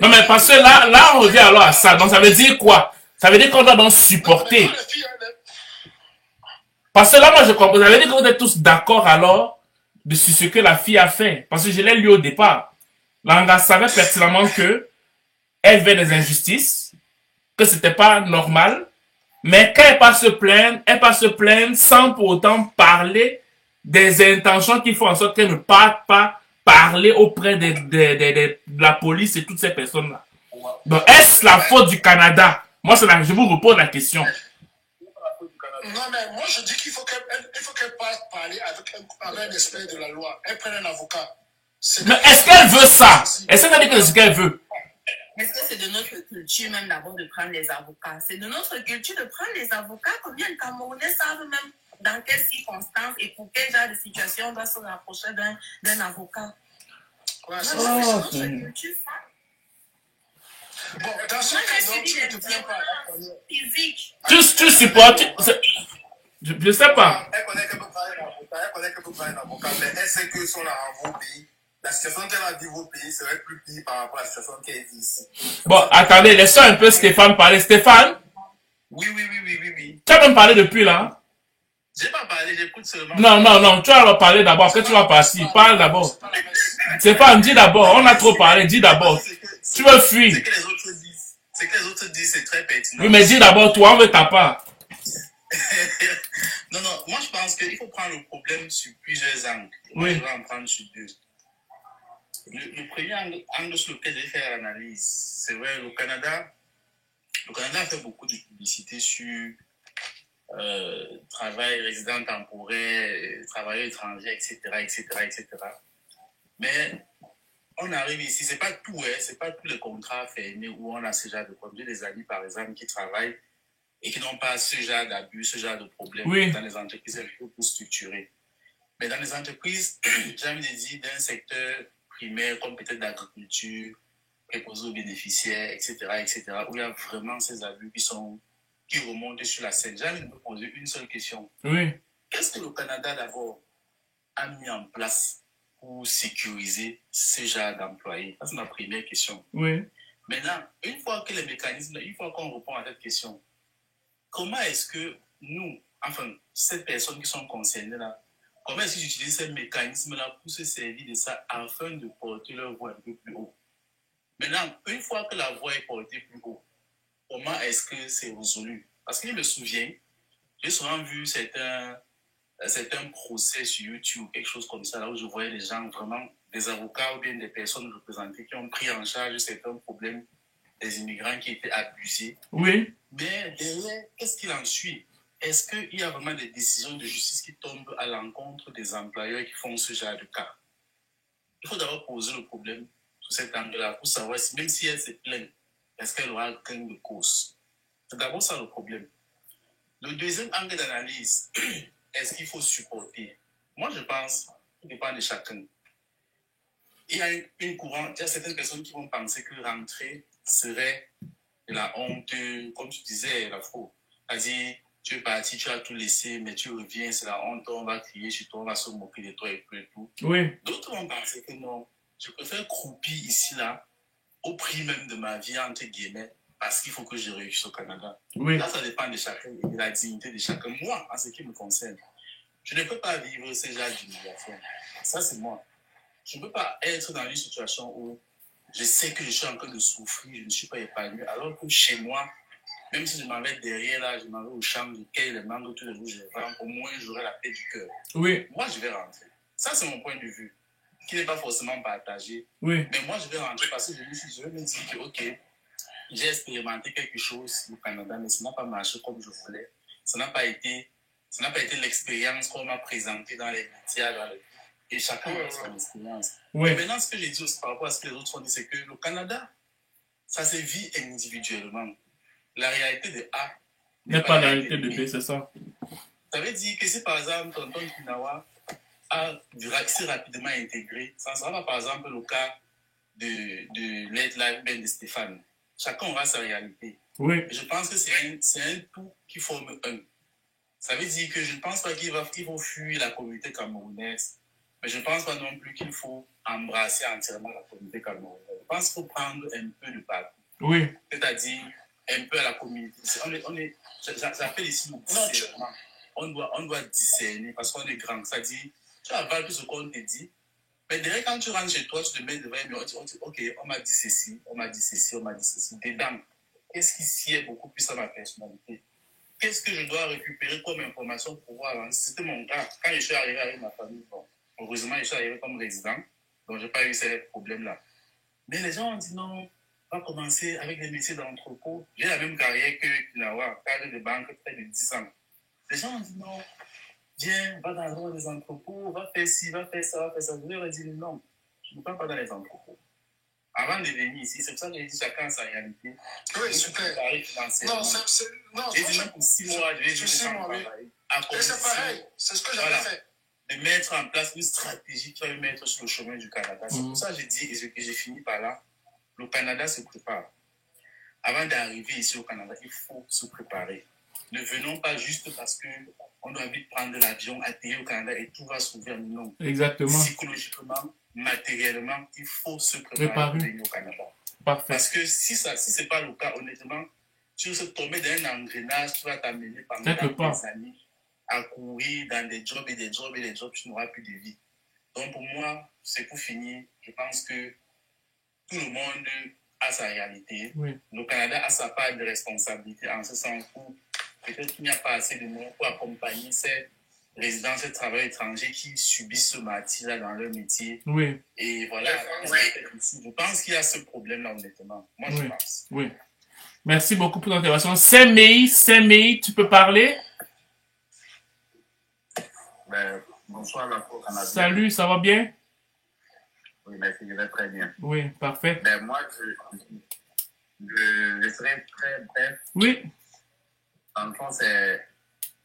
Speaker 1: Non, mais parce que là, on revient alors à ça. Donc, ça veut dire quoi? Ça veut dire qu'on doit donc supporter. Parce que là, moi, je comprends. Ça veut dire que vous êtes tous d'accord alors sur ce que la fille a fait. Parce que je l'ai lu au départ. Langa savait pertinemment que elle fait des injustices, que c'était pas normal. Mais quand elle passe se plaindre, elle passe se plaindre sans pour autant parler des intentions qui font en sorte qu'elle ne parte pas parler auprès de la police et toutes ces personnes-là. Donc, est-ce la faute du Canada? Moi, je vous repose la question.
Speaker 2: Non, mais moi, je dis qu'il faut qu'elle passe parler avec un expert de la loi. Elle prenne un avocat.
Speaker 1: Mais est-ce qu'elle veut ça? Est-ce qu'elle dit que c'est ce qu'elle veut?
Speaker 4: Est-ce que c'est de notre culture même d'abord de prendre les avocats? C'est de notre culture de prendre les avocats. Combien de Camerounais savent même dans quelles circonstances et pour quel genre de situation on doit se rapprocher d'un avocat?
Speaker 2: Ouais,
Speaker 4: c'est notre culture, ça.
Speaker 2: Bon, dans ce cas, donc, tu ne te plains pas.
Speaker 4: Physique.
Speaker 1: Tu supportes... Je sais pas.
Speaker 3: Elle connaît qu'elle peut parler d'un avocat, mais elle sait que son argent pays, la situation qu'elle a dit au pays serait plus pire par rapport à la situation qu'elle vit ici.
Speaker 1: Bon, attendez, laissons un peu Stéphane parler. Stéphane?
Speaker 5: Oui.
Speaker 1: Tu as même parlé depuis là?
Speaker 5: J'ai pas parlé, j'écoute seulement.
Speaker 1: Non, tu vas parler d'abord, après tu vas partir. Parle d'abord. Stéphane, dis d'abord, on a trop parlé, dis d'abord. Tu veux fuir.
Speaker 5: Ce que les autres disent, c'est très pertinent.
Speaker 1: Oui, mais dis d'abord, toi, on veut ta part.
Speaker 5: Non, moi je pense qu'il faut prendre le problème sur plusieurs angles. Moi, je vais en prendre sur 2. Le premier angle sur lequel j'ai fait l'analyse, c'est vrai, le Canada a fait beaucoup de publicité sur travail, résident temporaire, travailleur étranger, etc. Mais on arrive ici, c'est pas tout, c'est pas tous les contrats fermés où on a ce genre de problèmes. J'ai des amis, par exemple, qui travaillent et qui n'ont pas ce genre d'abus, ce genre de problème dans les entreprises un peu plus structurées. Mais dans les entreprises, j'ai envie de dire, d'un secteur primaire, comme peut-être l'agriculture, préposé aux bénéficiaires, etc., où il y a vraiment ces abus qui remontent sur la scène. J'ai envie de me poser une seule question.
Speaker 1: Oui.
Speaker 5: Qu'est-ce que le Canada, d'abord, a mis en place pour sécuriser ce genre d'employés? Ça, c'est ma première question.
Speaker 1: Oui.
Speaker 5: Maintenant, une fois qu'on répond à cette question, comment est-ce que nous, enfin, ces personnes qui sont concernées là, comment est-ce qu'ils utilisent ces mécanismes-là pour se servir de ça afin de porter leur voix un peu plus haut? Maintenant, une fois que la voix est portée plus haut, comment est-ce que c'est résolu? Parce que je me souviens, j'ai souvent vu certains procès sur YouTube, quelque chose comme ça, là où je voyais des gens vraiment, des avocats ou bien des personnes représentées qui ont pris en charge certains problèmes des immigrants qui étaient abusés.
Speaker 1: Oui.
Speaker 5: Mais derrière, qu'est-ce qu'il en suit? Est-ce qu'il y a vraiment des décisions de justice qui tombent à l'encontre des employeurs qui font ce genre de cas? Il faut d'abord poser le problème sous cet angle-là pour savoir si, même si elle se plaint, est-ce qu'elle aura gain de cause? C'est d'abord ça le problème. Le deuxième angle d'analyse, est-ce qu'il faut supporter? Moi, je pense, tout dépend de chacun. Il y a une courante, il y a certaines personnes qui vont penser que rentrer serait de la honte, comme tu disais, la fraude. C'est-à-dire, tu es parti, tu as tout laissé, mais tu reviens, c'est la honte, on va crier sur toi, on va se moquer de toi et tout.
Speaker 1: Oui.
Speaker 5: D'autres vont penser que non, je préfère croupir ici, là, au prix même de ma vie, entre guillemets, parce qu'il faut que je réussisse au Canada.
Speaker 1: Oui.
Speaker 5: Là, ça dépend de chacun et de la dignité de chacun. Moi, en ce qui me concerne, je ne peux pas vivre ce genre d'humiliation. Ça, c'est moi. Je ne peux pas être dans une situation où je sais que je suis en train de souffrir, je ne suis pas épanoui, alors que chez moi, Même si je m'en vais derrière, là, je m'en vais au champ, je cueille les mangues tous les jours, je vends, au moins j'aurai la paix du cœur.
Speaker 1: Oui.
Speaker 5: Moi, je vais rentrer. Ça, c'est mon point de vue, qui n'est pas forcément partagé.
Speaker 1: Oui.
Speaker 5: Mais moi, je vais rentrer parce que je vais me dire que, ok, j'ai expérimenté quelque chose au Canada, mais ça n'a pas marché comme je voulais. Ça n'a pas été l'expérience qu'on m'a présentée dans les médias, et chacun a son expérience.
Speaker 1: Oui.
Speaker 5: Et maintenant, ce que j'ai dit aussi par rapport à ce que les autres ont dit, c'est que le Canada, ça se vit individuellement. La réalité de A
Speaker 1: n'est pas la réalité de B, c'est ça.
Speaker 5: Ça veut dire que si par exemple Tonton Kinawa s'est rapidement intégré, ça ne sera pas par exemple le cas de Let Life Ben de Stéphane. Chacun aura sa réalité.
Speaker 1: Oui.
Speaker 5: Et je pense que c'est un tout qui forme un. Ça veut dire que je ne pense pas qu'il faut fuir la communauté camerounaise, mais je ne pense pas non plus qu'il faut embrasser entièrement la communauté camerounaise. Je pense qu'il faut prendre un peu de partout.
Speaker 1: Oui.
Speaker 5: C'est-à-dire un peu à la communauté. J'appelle ici le discernement. On doit discerner parce qu'on est grand. C'est-à-dire, tu avales tout ce qu'on te dit, mais derrière, quand tu rentres chez toi, tu te mets devant un mur, on dit, ok, on m'a dit ceci, on m'a dit ceci, on m'a dit ceci. Dedans, qu'est-ce qui sied beaucoup plus à ma personnalité? Qu'est-ce que je dois récupérer comme information pour pouvoir avancer? C'était mon cas. Quand je suis arrivé avec ma famille, bon, heureusement, je suis arrivé comme résident, donc je n'ai pas eu ces problèmes-là. Mais les gens ont dit non, on va commencer avec des métiers d'entrepôt. J'ai la même carrière que Kinawa, cadre de banque, près de 10 ans. Les gens ont dit non, viens, va dans les entrepôts, va faire ci, va faire ça, va faire ça. Je leur ai dit non, je ne parle pas dans les entrepôts. Avant de venir ici, c'est pour ça que j'ai dit chacun sa réalité.
Speaker 2: Oui, super. Non,
Speaker 5: j'ai dit même pour 6 mois, je vais travailler.
Speaker 2: C'est pareil, c'est ce que j'avais fait.
Speaker 5: De mettre en place une stratégie qui va me mettre sur le chemin du Canada. C'est pour ça que j'ai dit, et j'ai fini par là, le Canada se prépare. Avant d'arriver ici au Canada, il faut se préparer. Ne venons pas juste parce qu'on a envie de prendre l'avion, atterrir au Canada et tout va s'ouvrir. Non.
Speaker 1: Exactement.
Speaker 5: Psychologiquement, matériellement, il faut se préparer pour venir au Canada.
Speaker 1: Parfait.
Speaker 5: Parce que si ce n'est pas le cas, honnêtement, tu vas tomber dans un engrenage qui va t'amener pendant des années à courir dans des jobs et des jobs et des jobs, tu n'auras plus de vie. Donc pour moi, c'est pour finir, je pense que tout le monde a sa réalité.
Speaker 1: Oui.
Speaker 5: Le Canada a sa part de responsabilité en ce sens où peut-être qu'il n'y a pas assez de monde pour accompagner ces résidents, ces travailleurs étrangers qui subissent ce martyre dans leur métier.
Speaker 1: Oui.
Speaker 5: Et voilà, je pense qu'il y a ce problème-là, honnêtement. Moi, je pense.
Speaker 1: Oui. Merci beaucoup pour l'intervention. Semi, tu peux parler?
Speaker 6: Bonsoir, la Canada.
Speaker 1: Salut, ça va bien?
Speaker 6: Oui, merci, je vais très bien.
Speaker 1: Oui, parfait.
Speaker 6: Moi, je serai très bref.
Speaker 1: Oui.
Speaker 6: En fond, c'est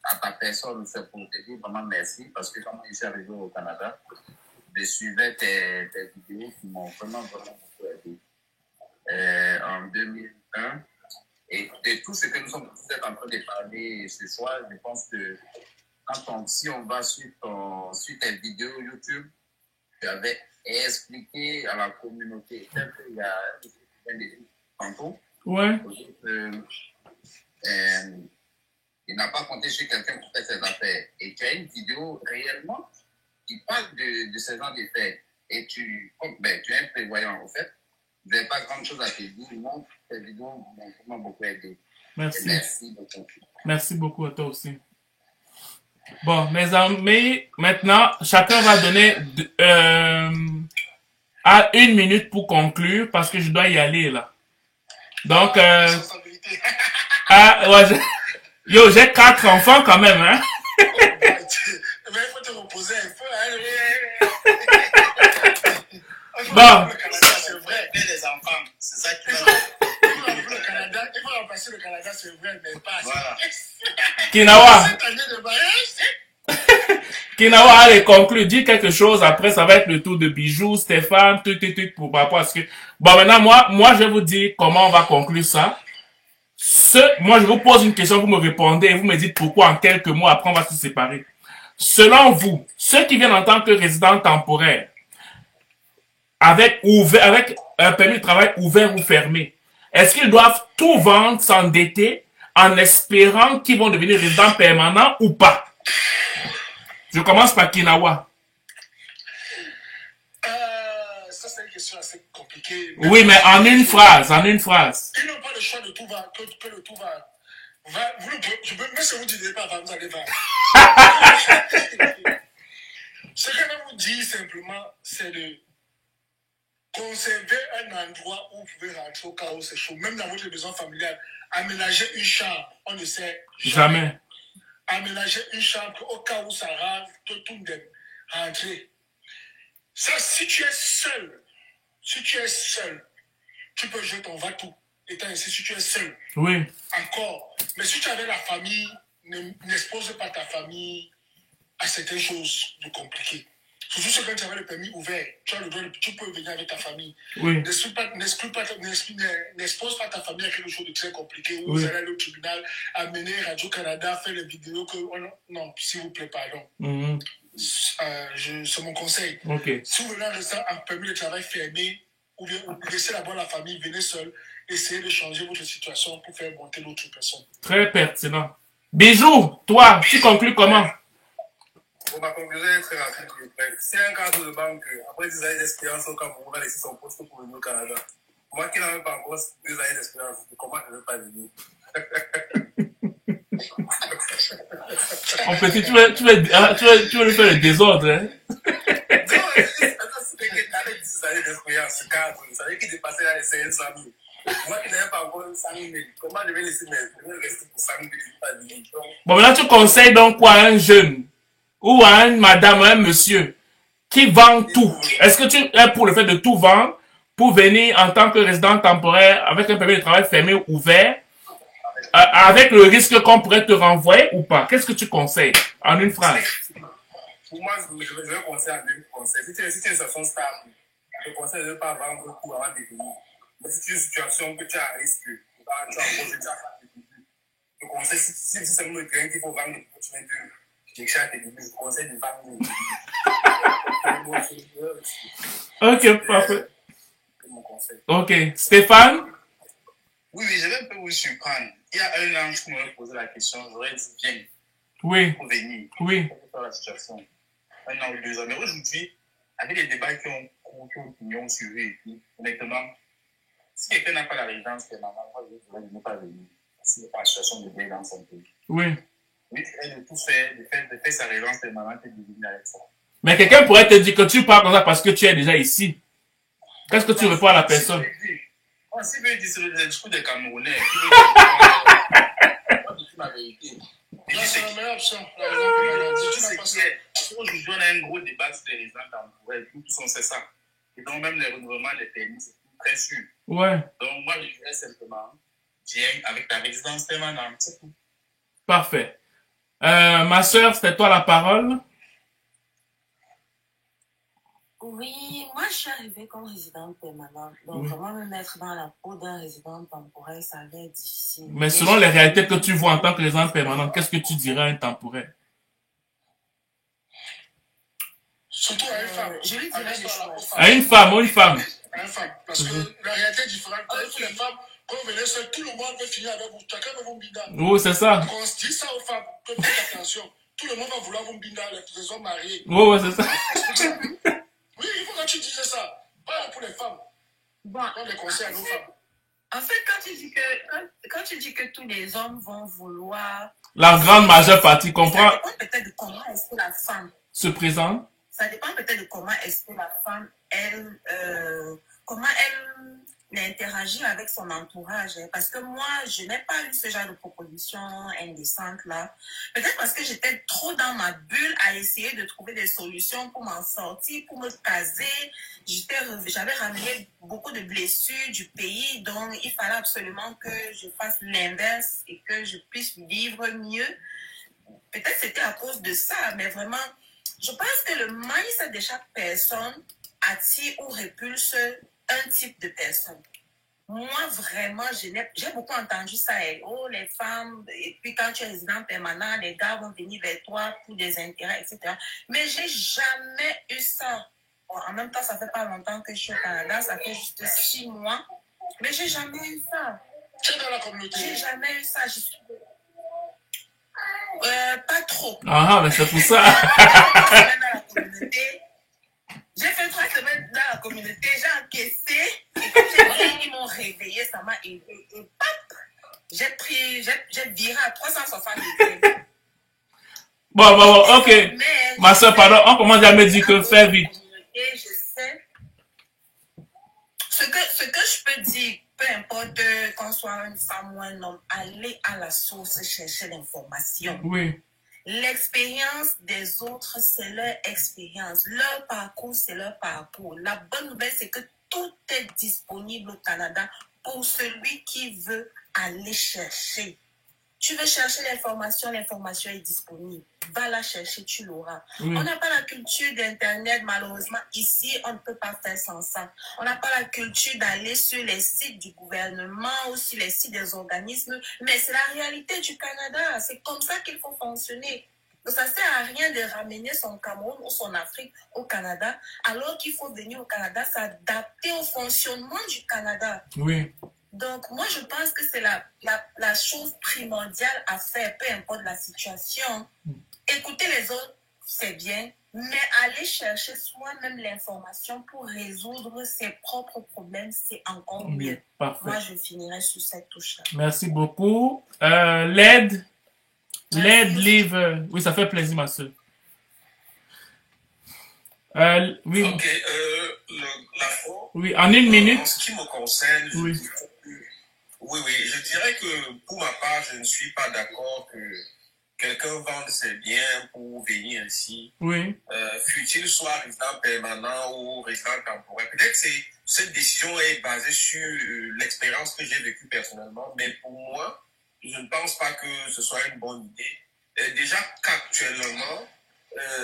Speaker 6: à ta personne, c'est pour te dire vraiment merci, parce que quand je suis arrivé au Canada, je suivais tes vidéos qui m'ont vraiment beaucoup aidé. En 2001, et de tout ce que nous sommes tous en train de parler ce soir, je pense que si on va sur tes vidéos YouTube, tu avais expliqué à la communauté, tel qu'il y a tantôt,
Speaker 1: ouais.
Speaker 6: Il n'a pas compté sur quelqu'un qui fait ses affaires. Et tu as une vidéo réellement qui parle de ce genre de faits. Et tu es un prévoyant, en fait. Vous n'avez pas grand chose à te dire. Moi, tes vidéos m'ont vraiment beaucoup aidé.
Speaker 1: Merci.
Speaker 6: Et merci beaucoup.
Speaker 1: Merci beaucoup à toi aussi. Bon, mes amis, maintenant, chacun va donner à 1 minute pour conclure parce que je dois y aller là. Donc, ouais, yo, j'ai 4 enfants quand même, hein.
Speaker 2: Mais il faut te reposer un peu, hein.
Speaker 1: Bon.
Speaker 2: C'est vrai.
Speaker 5: Les enfants, c'est ça qui va.
Speaker 2: Il faut remplacer le Canada, c'est vrai, mais pas assez.
Speaker 5: Voilà.
Speaker 1: Kinawa.
Speaker 2: Cette année de mariage,
Speaker 1: Kinawa, allez, conclure, dis quelque chose, après ça va être le tour de Bijoux, Stéphane, tout, pour rapport à ce que... Bon, maintenant, moi, je vais vous dire comment on va conclure ça. Moi, je vous pose une question, vous me répondez et vous me dites pourquoi en quelques mots, après on va se séparer. Selon vous, ceux qui viennent en tant que résidents temporaires, avec un permis de travail ouvert ou fermé, est-ce qu'ils doivent tout vendre, s'endetter, en espérant qu'ils vont devenir résidents permanents ou pas? Je commence par Kinawa.
Speaker 2: Ça, c'est une question assez compliquée.
Speaker 1: Oui, mais en une phrase,
Speaker 2: Ils n'ont pas le choix de tout vendre, que le tout va. Mais si vous ne dites pas, vous allez voir. Ce que je vais vous dire simplement, c'est de conserver un endroit où vous pouvez rentrer au cas où c'est chaud. Même dans votre maison familiale, aménager une chambre, on ne sait
Speaker 1: Jamais.
Speaker 2: Aménager une chambre au cas où ça rentre, tout le monde rentrer. Ça, si tu es seul, tu peux jouer ton va-tout. Étant ainsi, si tu es seul,
Speaker 1: Oui.
Speaker 2: encore. Mais si tu avais la famille, n'expose pas ta famille à certaines choses de compliquées. Surtout ce que tu avais le permis ouvert, tu as le droit, tu peux venir avec ta famille.
Speaker 1: Oui.
Speaker 2: N'expose pas ta famille à quelque chose de très compliqué. Où
Speaker 1: Oui.
Speaker 2: vous allez aller au tribunal, amener Radio-Canada, faire les vidéos que... Oh non, s'il vous plaît, pardon. C'est mon conseil.
Speaker 1: Okay.
Speaker 2: Si vous venez rester en permis de travail fermé, ou bien laissez d'abord la famille, venez seul, essayez de changer votre situation pour faire monter l'autre personne.
Speaker 1: Très pertinent. Bijou, toi, tu conclus comment?
Speaker 3: Bon, ma conclusion est très rapide. C'est un cadre de banque, après 10 années d'expérience au Cameroun, on va laisser son poste pour venir au Canada. Moi qui n'avais pas encore 2 années d'expérience, comment je ne veux pas venir?
Speaker 1: En fait, tu veux lui faire le désordre, hein?
Speaker 3: Non, c'est que tu avais 10 années d'expérience, ce cadre, ça veut dire qu'il dépassait là les 500 000. Moi qui n'avais pas encore 100 000, comment je vais laisser mes rester pour 100 000 que je ne veux pas venir?
Speaker 1: Bon, maintenant, tu conseilles donc quoi à un jeune ou à une madame, un monsieur qui vend tout? Est-ce que tu es pour le fait de tout vendre pour venir en tant que résident temporaire avec un permis de travail fermé ou ouvert, avec le risque qu'on pourrait te renvoyer ou pas? Qu'est-ce que tu conseilles en une phrase?
Speaker 3: Pour moi, je vais conseiller en deux conseils. Si tu es une situation stable, je conseille de ne pas vendre tout avant de venir. Mais si tu es une situation que tu as un risque, tu as un projet, tu as un début, je conseille, si c'est le terrain qu'il faut vendre, tu mets deux. Je conseille de vendre.
Speaker 1: Ok, parfait.
Speaker 3: C'est mon conseil.
Speaker 1: Ok. Stéphane?
Speaker 5: Oui, je vais un peu vous surprendre. Il y a un an, je m'aurais posé la question, j'aurais dit viens
Speaker 1: Oui.
Speaker 5: pour venir.
Speaker 1: Oui.
Speaker 5: Pour faire la situation. 1 an ou 2 ans. Mais aujourd'hui, avec les débats qui ont suivi, et puis, honnêtement, si quelqu'un n'a pas la résidence permanente, moi, je dirais de ne pas venir. S'il n'est pas en situation de bien dans son pays.
Speaker 1: Oui.
Speaker 5: Oui, de tout faire, de faire sa résidence permanente et de venir avec ça.
Speaker 1: Mais quelqu'un pourrait te dire que tu parles comme ça parce que tu es déjà ici. Qu'est-ce que tu réponds à la personne?
Speaker 5: Si veut dire c'est le discours des Camerounais, moi je dis ma vérité.
Speaker 2: C'est la meilleure option.
Speaker 5: Aujourd'hui, on a un gros débat sur les résidents temporaires. Nous tous on sait ça. Et donc même les renouvellements des permis, c'est très sûr.
Speaker 1: Ouais.
Speaker 5: Donc moi je dirais simplement, viens avec ta résidence permanente, c'est tout.
Speaker 1: Parfait. Ma soeur, c'était toi la parole?
Speaker 4: Oui, moi je suis arrivée comme résidente permanente. Donc vraiment me mettre dans la peau d'un résident temporaire, ça va être difficile.
Speaker 1: Mais selon les réalités que tu vois en tant que résidente permanente, qu'est-ce que tu dirais à un temporaire?
Speaker 2: Surtout à une femme.
Speaker 4: Je lui dirais des choses.
Speaker 1: À une femme ou une femme?
Speaker 2: À une femme. Parce que la réalité est différente. Pour les femmes, quand vous venez seul, tout le monde veut finir avec vous. Chacun veut vous binda.
Speaker 1: Oui, c'est ça.
Speaker 2: Quand on se dit ça aux femmes, que faites attention. Tout le monde va vouloir vous binda, les hommes mariés.
Speaker 1: Oui, c'est ça.
Speaker 2: Oui, il faut que tu dises ça. Pas pour les femmes.
Speaker 4: Bon,
Speaker 2: Donne des conseils à nos femmes.
Speaker 4: en fait, quand tu dis que tous les hommes vont vouloir...
Speaker 1: La grande majeure partie comprend.
Speaker 4: Ça dépend peut-être de comment est-ce que la femme
Speaker 1: se présente.
Speaker 4: Ça dépend peut-être de comment est-ce que la femme, comment elle interagit avec son entourage. Parce que moi, je n'ai pas eu ce genre de proposition indécente là. Peut-être parce que j'étais trop dans ma bulle à essayer de trouver des solutions pour m'en sortir, pour me caser. J'avais ramené beaucoup de blessures du pays, donc il fallait absolument que je fasse l'inverse et que je puisse vivre mieux. Peut-être c'était à cause de ça, mais vraiment, je pense que le mindset de chaque personne attire ou repulse un type de personne. Moi, vraiment, j'ai beaucoup entendu ça. Oh, les femmes, et puis quand tu es résident permanent, les gars vont venir vers toi pour des intérêts, etc. Mais j'ai jamais eu ça. Bon, en même temps, ça fait pas longtemps que je suis au Canada, ça fait juste 6 mois. Mais j'ai jamais eu ça.
Speaker 2: Tu es dans la communauté.
Speaker 4: J'ai jamais eu ça. Pas trop.
Speaker 1: Ah, mais c'est pour ça.
Speaker 4: J'ai fait 3 semaines dans la communauté, j'ai encaissé, et quand ils m'ont réveillé, ça m'a aidé. Et pap, j'ai viré
Speaker 1: Bon, ok.
Speaker 4: Mais
Speaker 1: Ma soeur, pardon, on commence à me dire que fais vite.
Speaker 4: et je sais ce que je peux dire, peu importe qu'on soit une femme ou un homme, aller à la source chercher l'information.
Speaker 1: Oui,
Speaker 4: L'expérience des autres, c'est leur expérience. Leur parcours, c'est leur parcours. La bonne nouvelle, c'est que tout est disponible au Canada pour celui qui veut aller chercher. Tu veux chercher l'information est disponible. Va la chercher, tu l'auras.
Speaker 1: oui.
Speaker 4: On n'a pas la culture d'Internet, malheureusement. Ici, on ne peut pas faire sans ça. On n'a pas la culture d'aller sur les sites du gouvernement ou sur les sites des organismes. Mais c'est la réalité du Canada. C'est comme ça qu'il faut fonctionner. Donc, ça ne sert à rien de ramener son Cameroun ou son Afrique au Canada, alors qu'il faut venir au Canada s'adapter au fonctionnement du Canada.
Speaker 1: Oui.
Speaker 4: Donc, moi, je pense que c'est la chose primordiale à faire, peu importe la situation. Écouter les autres, c'est bien, mais aller chercher soi-même l'information pour résoudre ses propres problèmes, c'est encore mieux.
Speaker 1: Parfait.
Speaker 4: Moi, je finirai sur cette touche-là.
Speaker 1: Merci beaucoup. L'aide livre. Oui, ça fait plaisir, ma soeur. Oui.
Speaker 3: Ok, l'afro.
Speaker 1: Oui, en une
Speaker 3: En
Speaker 1: minute.
Speaker 3: ce qui me concerne,
Speaker 1: Oui.
Speaker 3: oui, je dirais que pour ma part, je ne suis pas d'accord que quelqu'un vende ses biens pour venir ici,
Speaker 1: Oui.
Speaker 3: fût-il soit résident permanent ou résident temporaire. Peut-être que cette décision est basée sur l'expérience que j'ai vécue personnellement, mais pour moi, je ne pense pas que ce soit une bonne idée. Déjà qu'actuellement,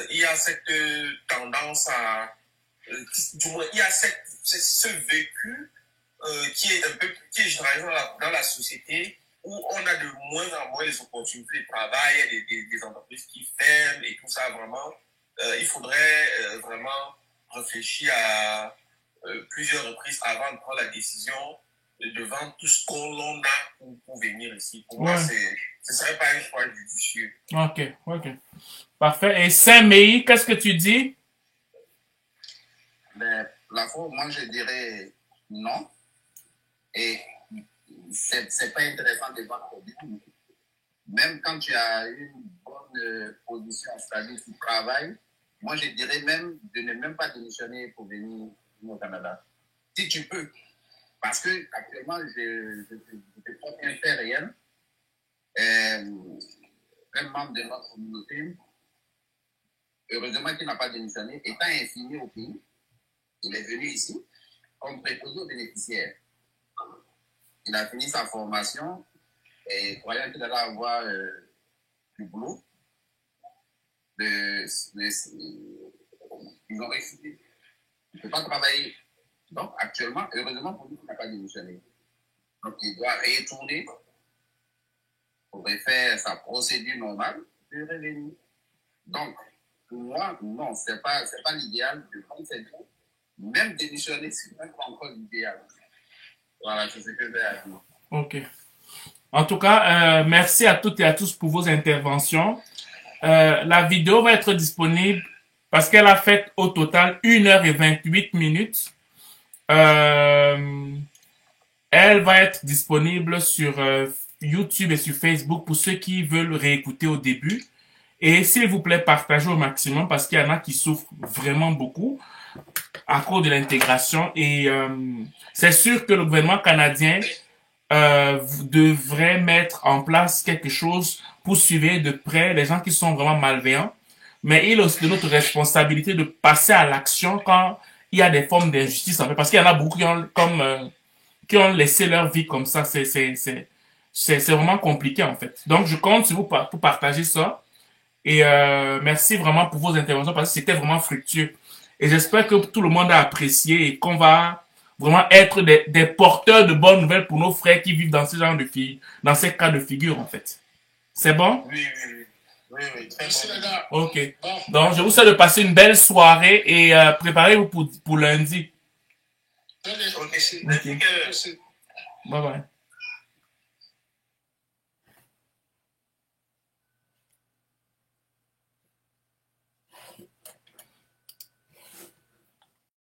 Speaker 3: il y a cette tendance à... du moins, il y a ce vécu qui est un peu qui est généralisé dans la société, où on a de moins en moins les opportunités de travail, il y a des entreprises qui ferment et tout ça, vraiment. Il faudrait vraiment réfléchir à plusieurs reprises avant de prendre la décision de vendre tout ce qu'on a pour venir ici. Pour moi, ce ne serait pas un choix judicieux.
Speaker 1: Ok. Parfait. Et Saint-Méi, qu'est-ce que tu dis?
Speaker 6: Ben, moi, je dirais non. Et c'est pas intéressant de voir au début. Même quand tu as une bonne position, c'est-à-dire tu travailles, moi je dirais même de ne même pas démissionner pour venir au Canada. Si tu peux. Parce que actuellement, je ne peux pas bien faire rien. Un membre de notre communauté, heureusement qu'il n'a pas démissionné, étant infirmier au pays, il est venu ici comme préposé aux bénéficiaires. Il a fini sa formation et croyant qu'il allait avoir du boulot, ils ont refusé. Il ne peut pas travailler. Donc, actuellement, heureusement pour lui, il n'a pas démissionné. Donc, il doit retourner pour faire sa procédure normale de revenir. Donc, pour moi, non, ce n'est pas l'idéal de prendre cette route. Même démissionner, ce n'est même pas encore l'idéal. Voilà, c'est ce que j'ai à dire.
Speaker 1: Ok. En tout cas, merci à toutes et à tous pour vos interventions. La vidéo va être disponible parce qu'elle a fait au total 1h28 minutes. Elle va être disponible sur YouTube et sur Facebook pour ceux qui veulent réécouter au début. Et s'il vous plaît, partagez au maximum parce qu'il y en a qui souffrent vraiment beaucoup à cause de l'intégration. Et c'est sûr que le gouvernement canadien devrait mettre en place quelque chose pour suivre de près les gens qui sont vraiment malveillants. Mais il est aussi de notre responsabilité de passer à l'action quand il y a des formes d'injustice, en fait, parce qu'il y en a beaucoup qui ont laissé leur vie comme ça. C'est vraiment compliqué, en fait. Donc, je compte sur vous pour partager ça. Et merci vraiment pour vos interventions parce que c'était vraiment fructueux. Et j'espère que tout le monde a apprécié et qu'on va vraiment être des porteurs de bonnes nouvelles pour nos frères qui vivent dans ce genre de dans ces cas de figure, en fait. C'est bon?
Speaker 3: Oui, très
Speaker 2: Merci
Speaker 3: bon.
Speaker 2: les gars.
Speaker 1: Ok.
Speaker 2: Bon.
Speaker 1: Donc, je vous souhaite de passer une belle soirée et préparez-vous pour lundi.
Speaker 2: Très bien.
Speaker 3: Ok,
Speaker 2: Merci.
Speaker 1: Ok.
Speaker 2: Merci.
Speaker 1: Bye bye.